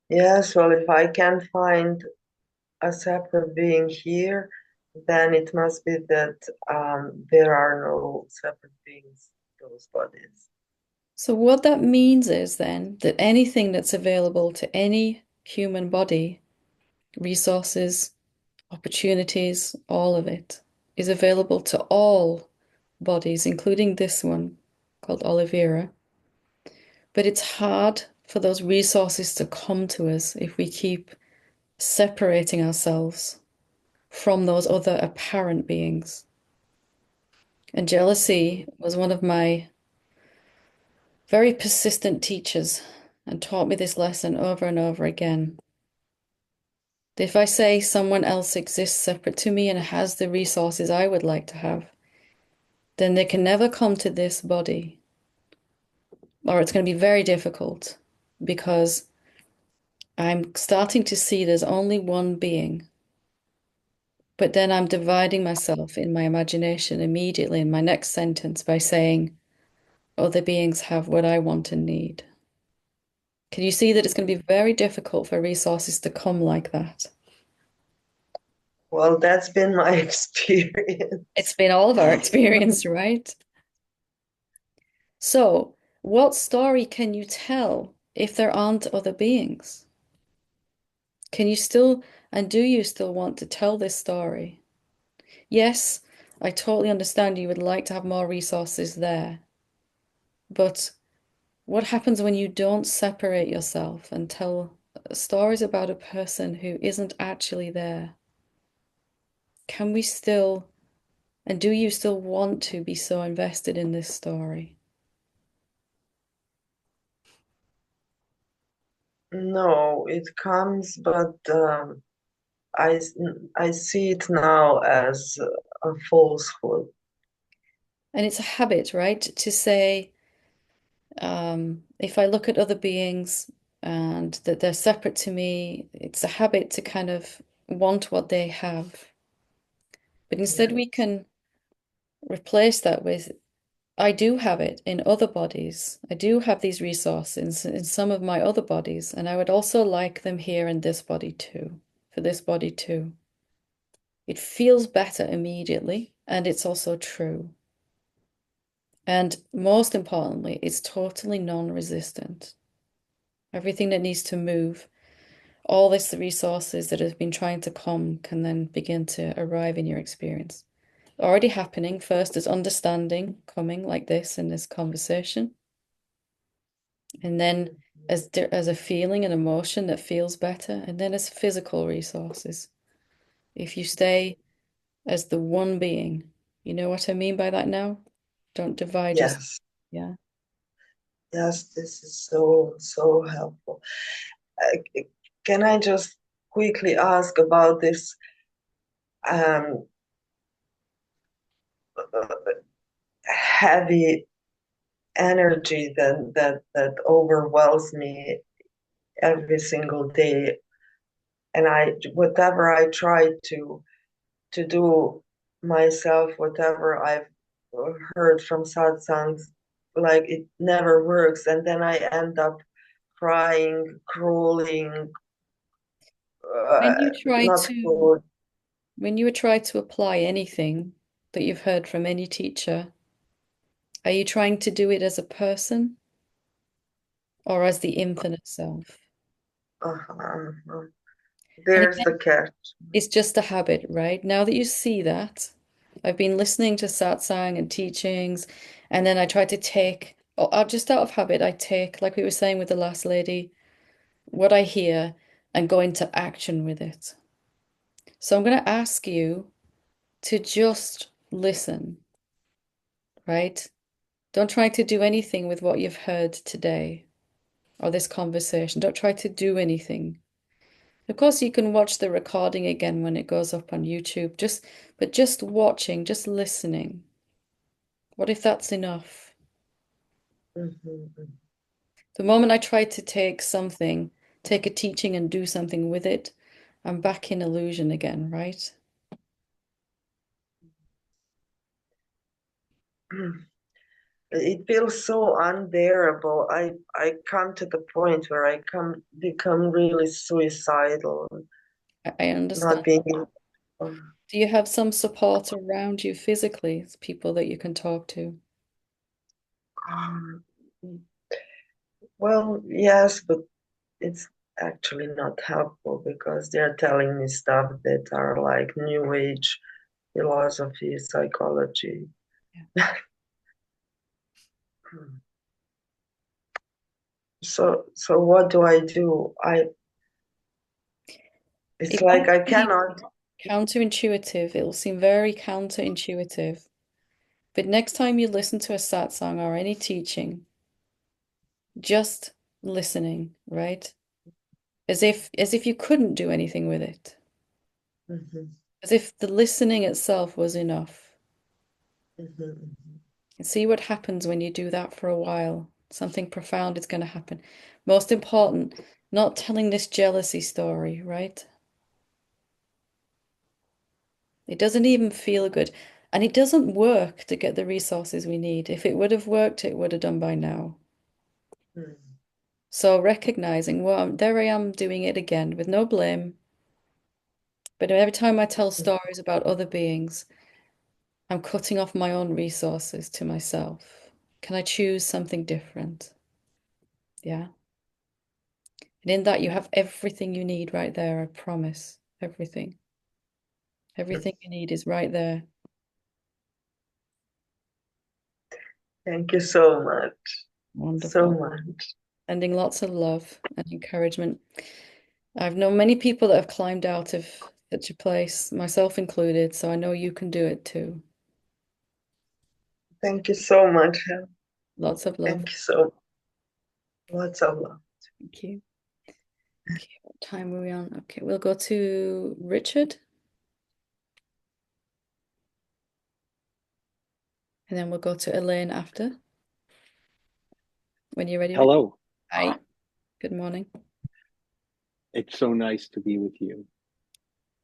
Yes, well, if I can't find a separate being here, then it must be that there are no separate beings in those bodies. So what that means is then that anything that's available to any human body, resources, opportunities, all of it, is available to all bodies, including this one called Oliveira. But it's hard for those resources to come to us if we keep separating ourselves from those other apparent beings. And jealousy was one of my very persistent teachers and taught me this lesson over and over again. If I say someone else exists separate to me and has the resources I would like to have, then they can never come to this body, or it's going to be very difficult because I'm starting to see there's only one being. But then I'm dividing myself in my imagination immediately in my next sentence by saying, other beings have what I want and need. Can you see that it's going to be very difficult for resources to come like that? Well, that's been my It's experience. been all of our experience, right? So, what story can you tell if there aren't other beings? Can you still, and do you still want to tell this story? Yes, I totally understand you would like to have more resources there, but what happens when you don't separate yourself and tell stories about a person who isn't actually there? Can we still, and do you still want to be so invested in this story? No, it comes, but I, I see it now as a falsehood. And it's a habit, right? To say, if I look at other beings and that they're separate to me, it's a habit to kind of want what they have. But instead, we Yes. can replace that with, I do have it in other bodies. I do have these resources in some of my other bodies, and I would also like them here in this body too, for this body too. It feels better immediately, and it's also true. And most importantly, it's totally non-resistant. Everything that needs to move, all this resources that have been trying to come can then begin to arrive in your experience. already happening. First as understanding coming like this in this conversation, and then as a feeling and emotion that feels better, and then as physical resources. If you stay as the one being, you know what I mean by that now? Don't divide yourself. Yes, Yeah. yes, this is so, so helpful. Uh, can I just quickly ask about this um, heavy energy that overwhelms me every single day, and whatever I try to do myself, whatever I've heard from satsangs, like it never works, and then I end up crying, crawling, When you try not to good. when you try to apply anything that you've heard from any teacher, are you trying to do it as a person or as the infinite self? Uh-huh. And There's again, the catch. it's just a habit, right? Now that you see that, I've been listening to satsang and teachings, and then I try to take, or just out of habit, I take, like we were saying with the last lady, what I hear and go into action with it. So I'm going to ask you to just listen, right? Don't try to do anything with what you've heard today or this conversation. Don't try to do anything. Of course, you can watch the recording again when it goes up on YouTube. But just watching, just listening. What if that's enough? Mhm. The moment I try to take something, take a teaching and do something with it, I'm back in illusion again, right? It feels so unbearable. I come to the point where I come become really suicidal, I understand. not being. Do you have some support around you physically, people that you can talk to? Um, well, yes, but it's actually not helpful because they're telling me stuff that are like new age philosophy, psychology. So what do I do? It's It like might I be cannot. counterintuitive. It'll seem very counterintuitive. But next time you listen to a satsang or any teaching, just listening, right? As if you couldn't do anything with it. Mhm, As if the listening itself was enough. mhm, And see what happens when you do that for a while. Something profound is going to happen. Most important, not telling this jealousy story, right? It doesn't even feel good. And it doesn't work to get the resources we need. If it would have worked, it would have done by now. mhm, So recognizing, well, there I am doing it again with no blame. But every time I tell stories about other beings, I'm cutting off my own resources to myself. Can I choose something different? Yeah. And in that, you have everything you need right there, I promise. Everything. mhm. Everything you need is right there. Thank you so much. So Wonderful. much. Sending lots of love and encouragement. I've known many people that have climbed out of such a place, myself included, so I know you can do it too. Thank you so much, Helen. Lots of love. Thank you so lots of love. Thank you. Okay, what time are we on? Okay, we'll go to Richard and then we'll go to Elaine after. When you're ready, Richard. Hello. Hi, good morning. It's so nice to be with you.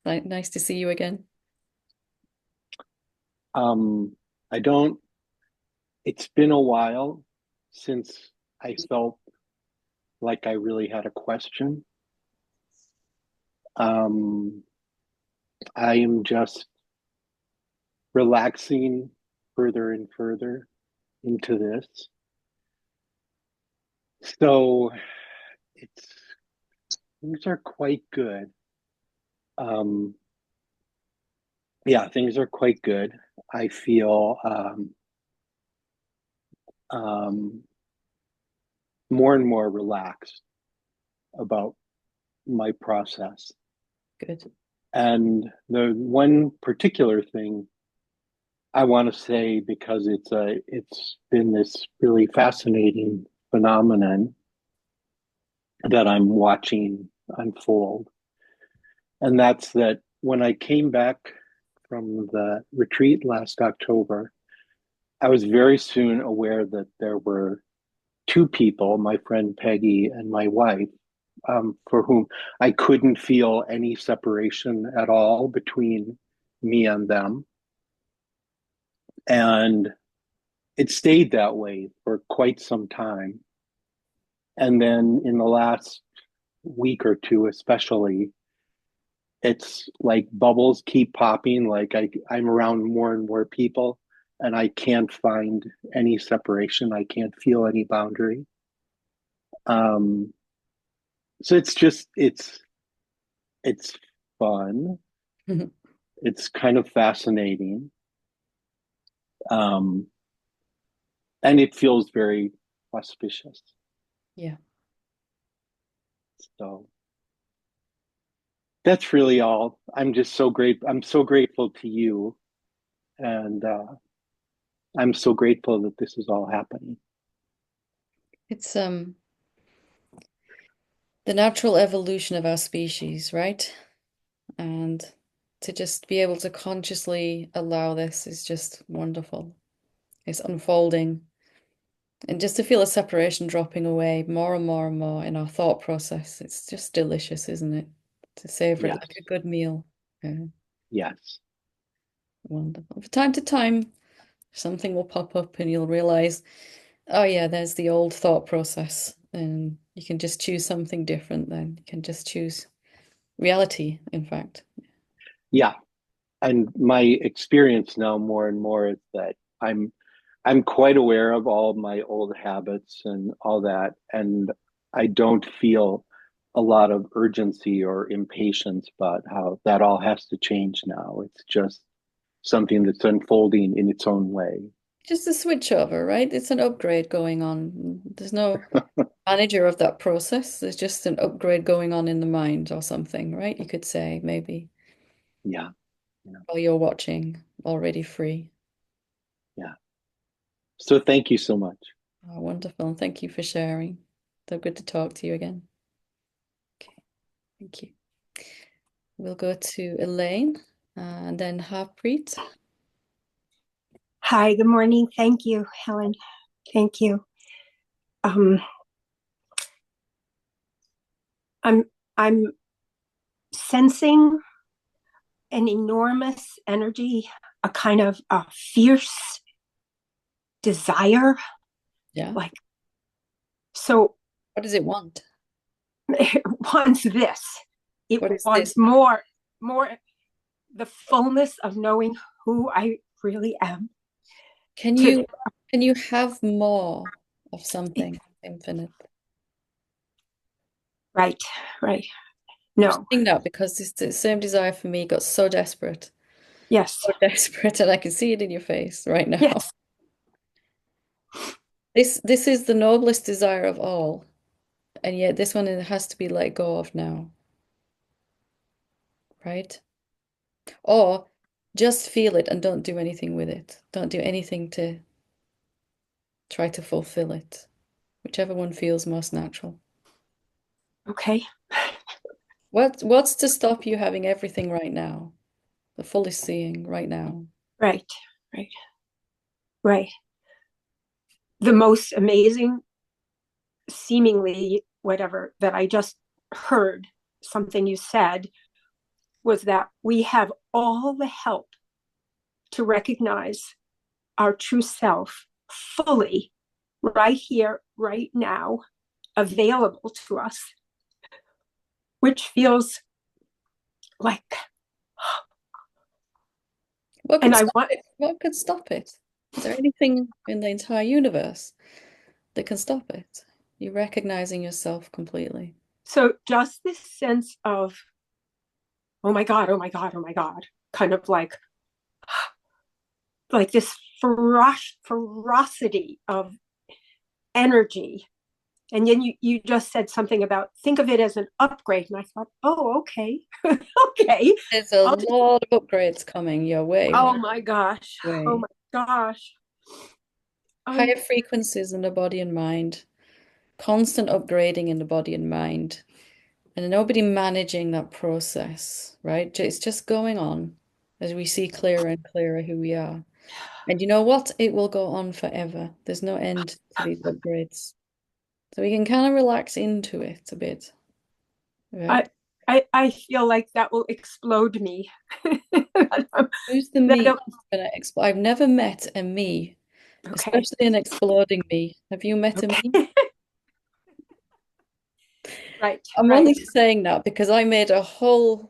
Nice to see you again. Um, I don't, it's been a while since I felt like I really had a question. Um, I am just relaxing further and further into this. So it's, things are quite good. Um, yeah, things are quite good. I feel um, more and more relaxed about my process. Good. And the one particular thing I want to say, because it's been this really fascinating phenomenon that I'm watching unfold, and that's that when I came back from the retreat last October, I was very soon aware that there were two people, my friend Peggy and my wife, for whom I couldn't feel any separation at all between me and them. And it stayed that way for quite some time. And then in the last week or two, especially, it's like bubbles keep popping. Like I'm around more and more people and I can't find any separation. I can't feel any boundary. Um, so it's fun. It's kind of fascinating. Um, and it feels very auspicious. Yeah. So that's really all. I'm just so great. I'm so grateful to you. And I'm so grateful that this is all happening. It's the natural evolution of our species, right? And to just be able to consciously allow this is just wonderful. It's unfolding. And just to feel a separation dropping away more and more and more in our thought process, it's just delicious, isn't it? To savor it Yes. like a good meal. Yeah, Yes. wonderful. From time to time, something will pop up and you'll realize, oh yeah, there's the old thought process. And you can just choose something different then. You can just choose reality, in fact. Yeah. And my experience now more and more is that I'm quite aware of all of my old habits and all that. And I don't feel a lot of urgency or impatience about how that all has to change now. It's just something that's unfolding in its own way. Just a switch over, right? It's an upgrade going on. There's no manager of that process. There's just an upgrade going on in the mind or something, right? You could say maybe Yeah. Yeah. while you're watching, already free. Yeah. So thank you so much. Oh, wonderful. And thank you for sharing. So good to talk to you again. Okay, thank you. We'll go to Elaine and then Harpreet. Hi, good morning. Thank you, Helen. Thank you. Um, I'm sensing an enormous energy, a kind of a fierce desire. Yeah. Like, so What does it want? it wants this. It What is wants this? more, the fullness of knowing who I really am. Can To, you have more of something infinite? right, right. I'm No, saying that because this the same desire for me got so desperate. yes, So desperate, and I can see it in your face right now. yes. This is the noblest desire of all, and yet this one has to be let go of now, right? Or just feel it and don't do anything with it. Don't do anything to try to fulfill it, whichever one feels most natural. Okay, What's to stop you having everything right now, the fullest seeing right now? right, right, right. The most amazing seemingly whatever that I just heard something you said was that we have all the help to recognize our true self fully right here, right now, available to us, which feels like, What could and I stop want, it? What could stop it? Is there anything in the entire universe that can stop it? You recognizing yourself completely. so just this sense of, oh my God, oh my God, oh my God, kind of like, like this ferocity of energy. And then you just said something about think of it as an upgrade. And I thought, oh, okay. Okay. There's a lot of upgrades coming your way, Oh right? my gosh. Oh Way. my gosh. Higher frequencies in the body and mind, constant upgrading in the body and mind, and nobody managing that process, right? It's just going on as we see clearer and clearer who we are. And you know what? It will go on forever. There's no end to these upgrades. So we can kind of relax into it a bit, right? I feel like that will explode me. Who's the me that's gonna explode? I've never met a me, Okay. especially an exploding me. Have you met a me? Right. I'm Right. only saying that because I made a whole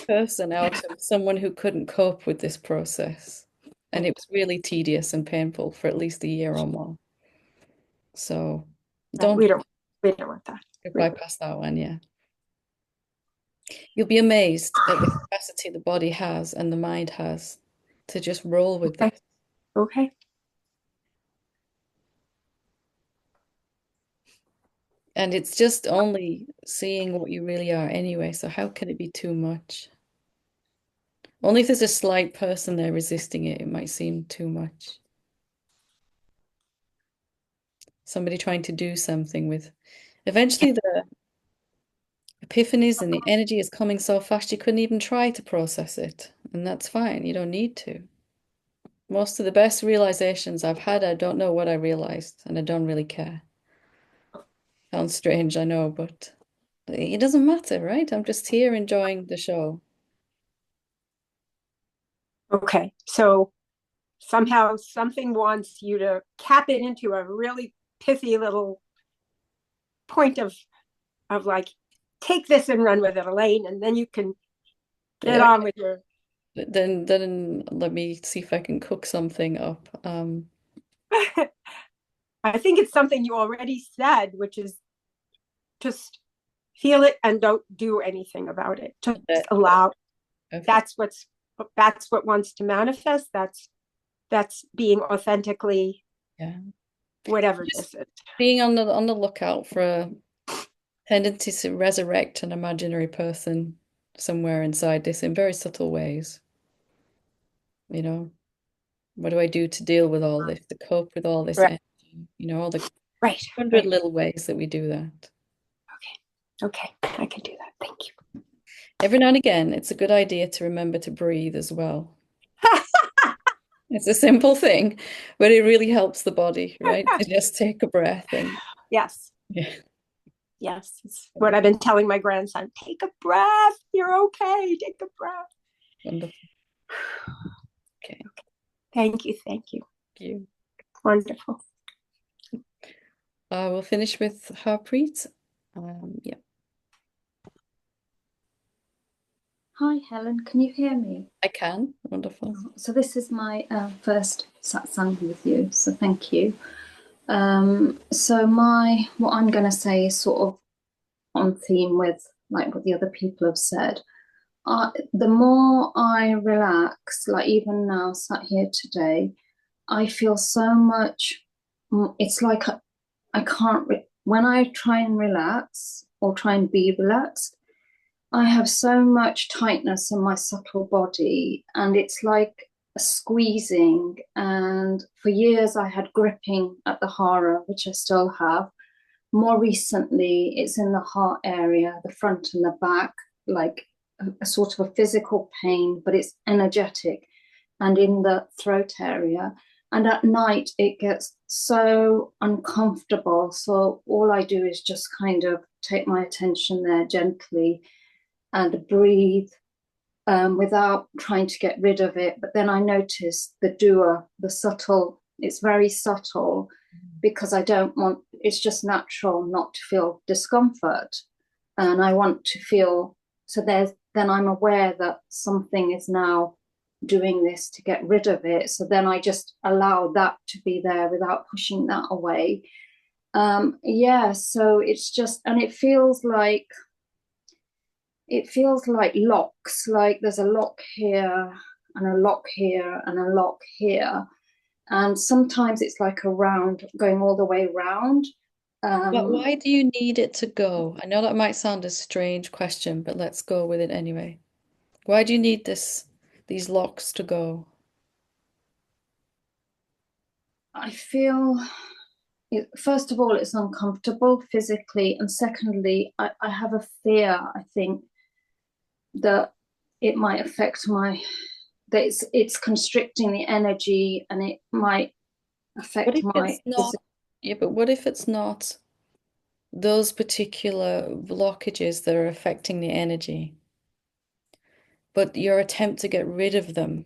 person out of someone who couldn't cope with this process. And it was really tedious and painful for at least a year or more. So Right. don't We don't want that. bypass that one, yeah. You'll be amazed at the capacity the body has and the mind has to just roll with Okay. this. Okay. And it's just only seeing what you really are anyway. So how can it be too much? Only if there's a slight person there resisting it, it might seem too much. Somebody trying to do something with. Eventually, the epiphanies and the energy is coming so fast you couldn't even try to process it. And that's fine. You don't need to. Most of the best realizations I've had, I don't know what I realized, and I don't really care. Sounds strange, I know, but it doesn't matter, right? I'm just here enjoying the show. Okay. So somehow something wants you to cap it into a really pithy little point of like, take this and run with it, Elaine, and then you can get Yeah, on with your then let me see if I can cook something up. I think it's something you already said, which is just feel it and don't do anything about it. Just allow. Okay. That's what wants to manifest. That's being authentically whatever this is. Being on the lookout for a tendency to resurrect an imaginary person somewhere inside this in very subtle ways. You know, what do I do to deal with all this, to cope with all this Right. energy? You know, all the Right. 100 little ways that we do that. Okay. I can do that. Thank you. Every now and again, it's a good idea to remember to breathe as well. It's a simple thing, but it really helps the body, right? To just take a breath and Yes. yeah. Yes. It's what I've been telling my grandson. Take a breath. You're okay. Take a breath. Wonderful. Okay. Thank you. Thank you. Thank you. Wonderful. We'll finish with Harpreet. Yeah. Hi, Helen. Can you hear me? I can. Wonderful. So this is my first satsang with you. So thank you. So what I'm going to say is sort of on theme with like what the other people have said. The more I relax, like even now sat here today, I feel so much. It's like I can't. When I try and relax or try and be relaxed, I have so much tightness in my subtle body, and it's like a squeezing. And for years, I had gripping at the hara, which I still have. More recently, it's in the heart area, the front and the back, like a sort of a physical pain, but it's energetic, and in the throat area. And at night, it gets so uncomfortable. So all I do is just kind of take my attention there gently and breathe without trying to get rid of it. But then I notice the doer, the subtle, it's very subtle because I don't want, it's just natural not to feel discomfort. And I want to feel, so then I'm aware that something is now doing this to get rid of it. So then I just allow that to be there without pushing that away. So it's just, and it feels like locks, like there's a lock here and a lock here and a lock here. And sometimes it's like a round going all the way round. But why do you need it to go? I know that might sound a strange question, but let's go with it anyway. Why do you need these locks to go? I feel first of all, it's uncomfortable physically, and secondly, I have a fear, I think, that it might affect that it's constricting the energy, and it might What affect if my it's not? Yeah, but what if it's not those particular blockages that are affecting the energy, but your attempt to get rid of them,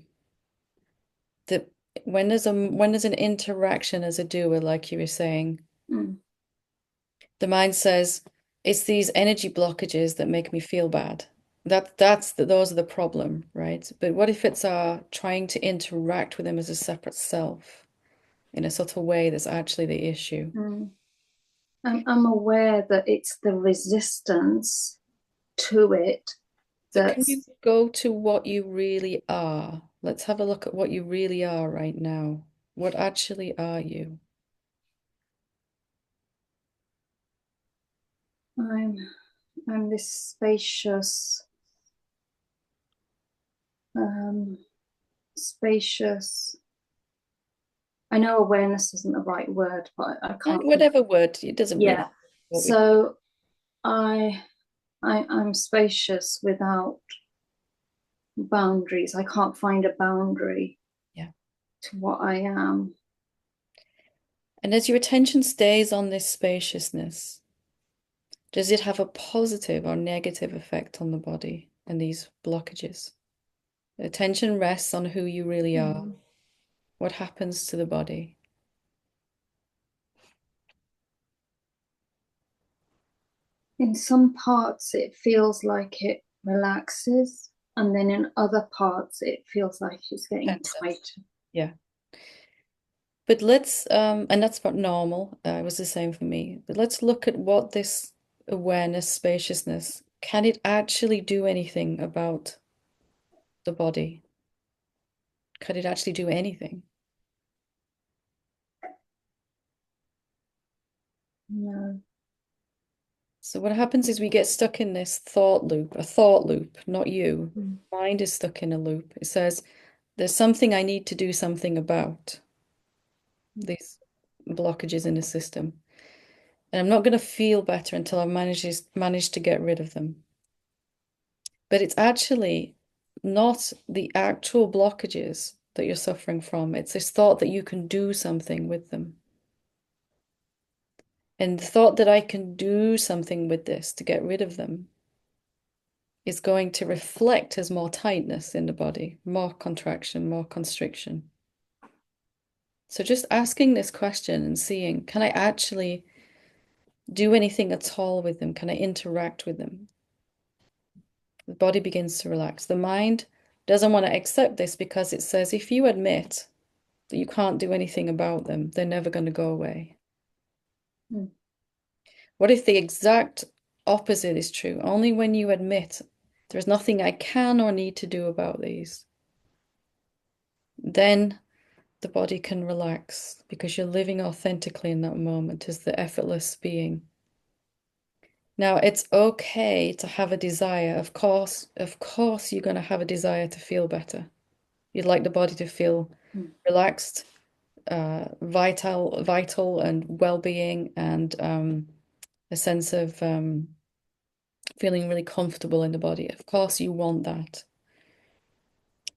that when there's an interaction as a doer, like you were saying, the mind says, it's these energy blockages that make me feel bad. Those are the problem, right? But what if it's trying to interact with them as a separate self in a subtle way that's actually the issue? I'm aware that it's the resistance to it. So can you go to what you really are? Let's have a look at what you really are right now. What actually are you? I'm this spacious, spacious. I know awareness isn't the right word, but I can't. Whatever word, it doesn't really. Yeah. So I'm spacious without boundaries. I can't find a boundary to what I am. And as your attention stays on this spaciousness, does it have a positive or negative effect on the body and these blockages? The attention rests on who you really are. What happens to the body? In some parts, it feels like it relaxes, and then in other parts, it feels like it's getting tighter. Yeah. But let's, and that's about normal. It was the same for me. But let's look at what this awareness, spaciousness, can it actually do anything about the body? Could it actually do anything? No. So what happens is we get stuck in this thought loop, a thought loop, not you. Mind is stuck in a loop. It says, there's something I need to do something about, these blockages in the system. And I'm not going to feel better until I've managed to get rid of them. But it's actually not the actual blockages that you're suffering from. It's this thought that you can do something with them. And the thought that I can do something with this to get rid of them is going to reflect as more tightness in the body, more contraction, more constriction. So just asking this question and seeing, can I actually do anything at all with them? Can I interact with them? The body begins to relax. The mind doesn't want to accept this because it says if you admit that you can't do anything about them, they're never going to go away. What if the exact opposite is true? Only when you admit there's nothing I can or need to do about these, then the body can relax because you're living authentically in that moment as the effortless being. Now, it's okay to have a desire. Of course, you're going to have a desire to feel better. You'd like the body to feel relaxed, vital and well-being, and a sense of feeling really comfortable in the body. Of course, you want that.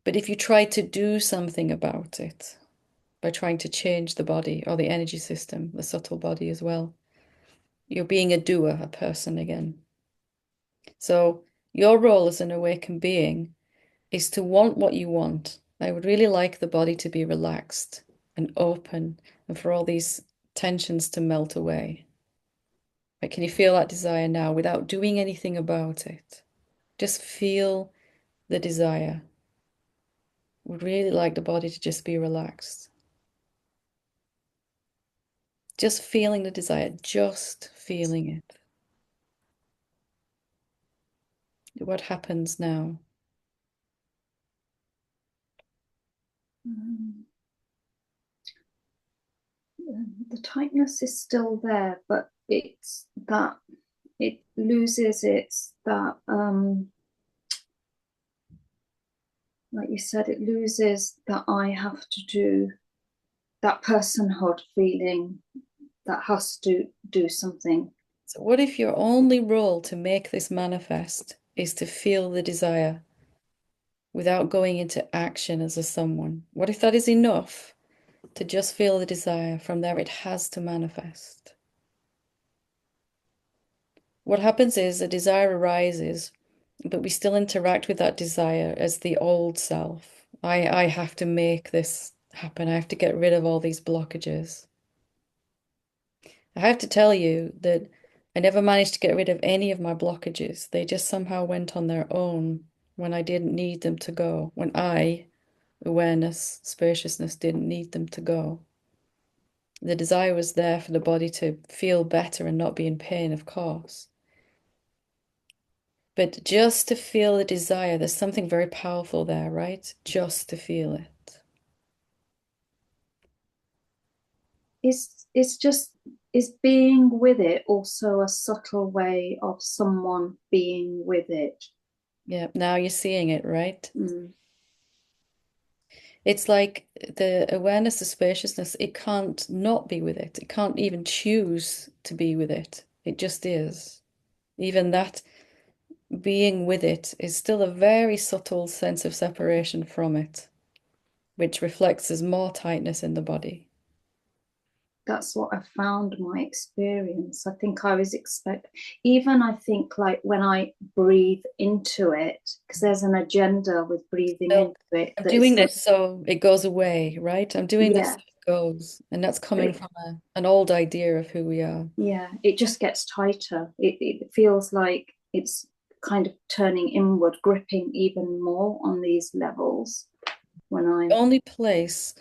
But if you try to do something about it by trying to change the body or the energy system, the subtle body as well, you're being a doer, a person again. So your role as an awakened being is to want what you want. I would really like the body to be relaxed and open and for all these tensions to melt away. But can you feel that desire now without doing anything about it? Just feel the desire. Would really like the body to just be relaxed. Just feeling the desire, just feeling it. What happens now? Um, the tightness is still there, but it's that it loses its that like you said, it loses that I have to do that personhood feeling that has to do something. So what if your only role to make this manifest is to feel the desire without going into action as a someone? What if that is enough to just feel the desire? From there, it has to manifest. What happens is a desire arises, but we still interact with that desire as the old self. I have to make this happen. I have to get rid of all these blockages. I have to tell you that I never managed to get rid of any of my blockages. They just somehow went on their own when I didn't need them to go, when I, awareness, spaciousness, didn't need them to go. The desire was there for the body to feel better and not be in pain, of course. But just to feel the desire, there's something very powerful there, right? Just to feel it. It's just is being with it also a subtle way of someone being with it? Yeah, now you're seeing it, right? Mm. It's like the awareness of spaciousness, it can't not be with it. It can't even choose to be with it. It just is. Even that being with it is still a very subtle sense of separation from it, which reflects as more tightness in the body. That's what I found my experience. I think I was even I think like when I breathe into it, because there's an agenda with breathing So into it I'm that doing it's this so it goes away, right? I'm doing this yeah, so it goes. And that's but coming from an old idea of who we are. yeah, it just gets tighter. It feels like it's kind of turning inward, gripping even more on these levels when The I'm only place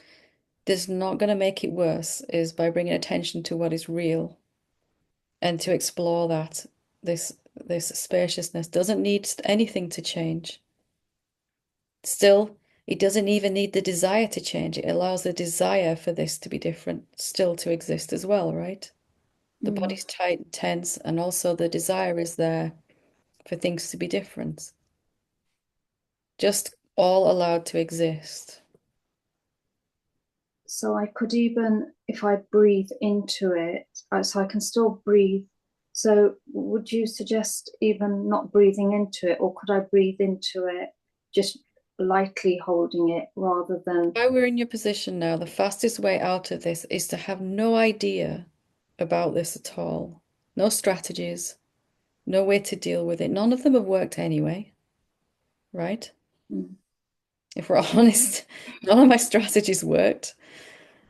that's not going to make it worse is by bringing attention to what is real and to explore that. This spaciousness doesn't need anything to change. Still, it doesn't even need the desire to change. It allows the desire for this to be different still to exist as well, right? The mm, body's tight and tense, and also the desire is there for things to be different. Just all allowed to exist. so I could even if I breathe into it, so I can still breathe. So would you suggest even not breathing into it, or could I breathe into it just lightly holding it rather than If I were in your position now, the fastest way out of this is to have no idea about this at all. No strategies, no way to deal with it. None of them have worked anyway, right? mm, If we're honest, none of my strategies worked.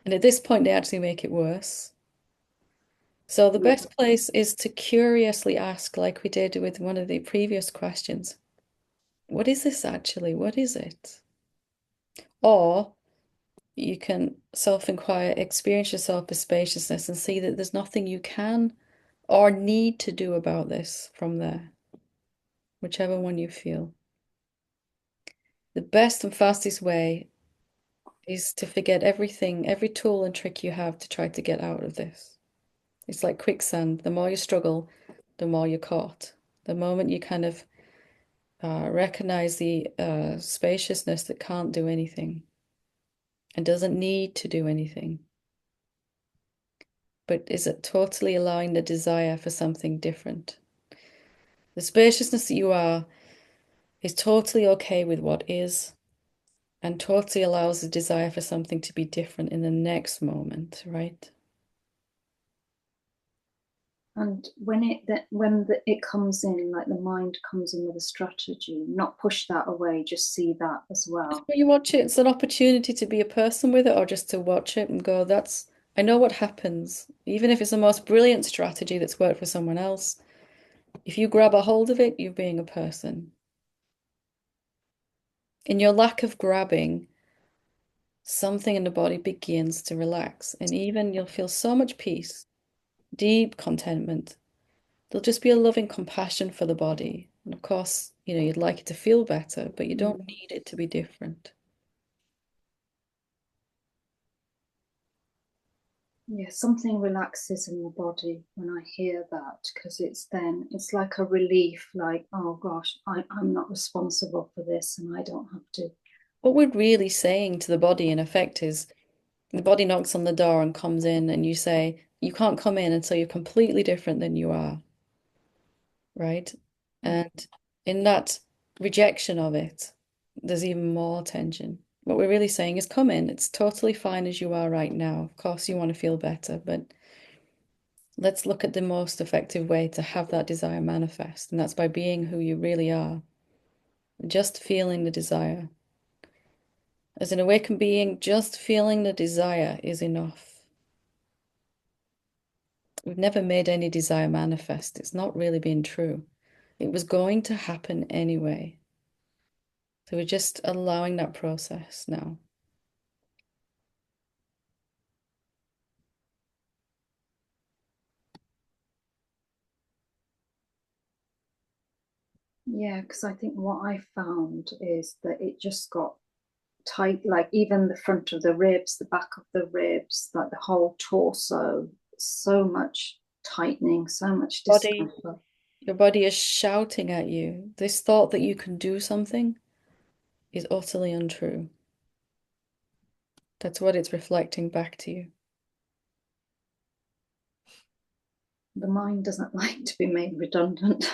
And at this point, they actually make it worse. So the yeah. best place is to curiously ask, like we did with one of the previous questions, what is this actually? What is it? Or you can self-inquire, experience yourself as spaciousness and see that there's nothing you can or need to do about this from there, whichever one you feel. The best and fastest way is to forget everything, every tool and trick you have to try to get out of this. It's like quicksand. The more you struggle, the more you're caught. The moment you kind of recognize the spaciousness that can't do anything and doesn't need to do anything, but is it totally allowing the desire for something different? The spaciousness that you are is totally okay with what is and totally allows the desire for something to be different in the next moment, right? And it comes in, like the mind comes in with a strategy, not push that away, just see that as Just well. when you watch it, it's an opportunity to be a person with it or just to watch it and go, that's, I know what happens. Even if it's the most brilliant strategy that's worked for someone else, if you grab a hold of it, you're being a person. In your lack of grabbing, something in the body begins to relax, and even you'll feel so much peace, deep contentment. There'll just be a loving compassion for the body. And of course, you'd like it to feel better, but you don't Mm. need it to be different. Yeah, something relaxes in the body when I hear that, because it's like a relief, like, oh gosh, I'm not responsible for this and I don't have to. What we're really saying to the body, in effect, is the body knocks on the door and comes in, and you say, you can't come in until you're completely different than you are, right? And in that rejection of it, there's even more tension. What we're really saying is, come in, it's totally fine as you are right now. Of course, you want to feel better, but let's look at the most effective way to have that desire manifest, and that's by being who you really are, just feeling the desire. As an awakened being, just feeling the desire is enough. We've never made any desire manifest. It's not really been true. It was going to happen anyway. So we're just allowing that process now. Yeah, because I think what I found is that it just got tight, like even the front of the ribs, the back of the ribs, like the whole torso, so much tightening, so much Body, discomfort. your body is shouting at you. This thought that you can do something is utterly untrue. That's what it's reflecting back to you. The mind doesn't like to be made redundant.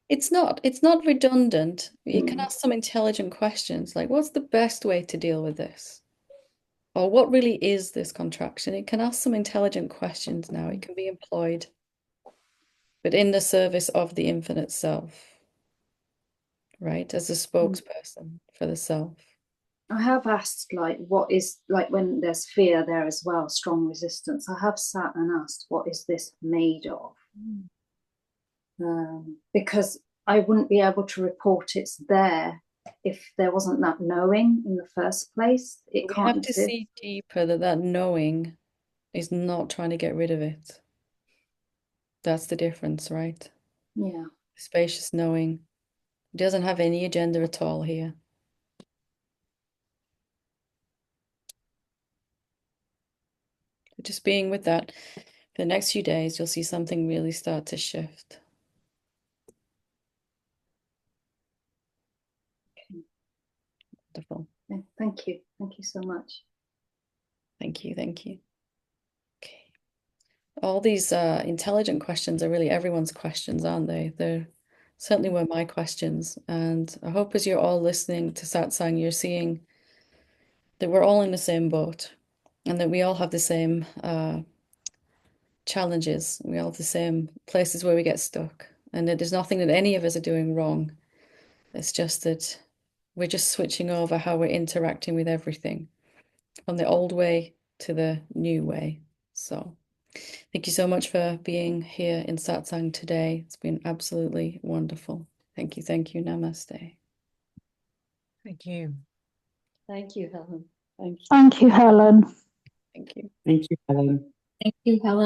It's not redundant. You can ask some intelligent questions like, what's the best way to deal with this? Or what really is this contraction? It can ask some intelligent questions now. It can be employed, but in the service of the infinite self, right? As a spokesperson for the self. I have asked, like, what is, like, when there's fear there as well, strong resistance, I have sat and asked, what is this made of? Because I wouldn't be able to report it's there if there wasn't that knowing in the first place. It We can't have to exist. see deeper that knowing is not trying to get rid of it. That's the difference, right? Yeah. Spacious knowing doesn't have any agenda at all here. Just being with that for the next few days, you'll see something really start to shift. Okay. Wonderful. Thank you. Thank you so much. Thank you. Thank you. Okay. All these intelligent questions are really everyone's questions, aren't they? They certainly were my questions. And I hope as you're all listening to Satsang, you're seeing that we're all in the same boat and that we all have the same challenges. We all have the same places where we get stuck. And that there's nothing that any of us are doing wrong. It's just that we're just switching over how we're interacting with everything from the old way to the new way. So thank you so much for being here in Satsang today. It's been absolutely wonderful. Thank you. Thank you. Namaste. Thank you. Thank you, Helen. Thank you. Thank you, Helen. Thank you. Thank you, Helen. Thank you, Helen.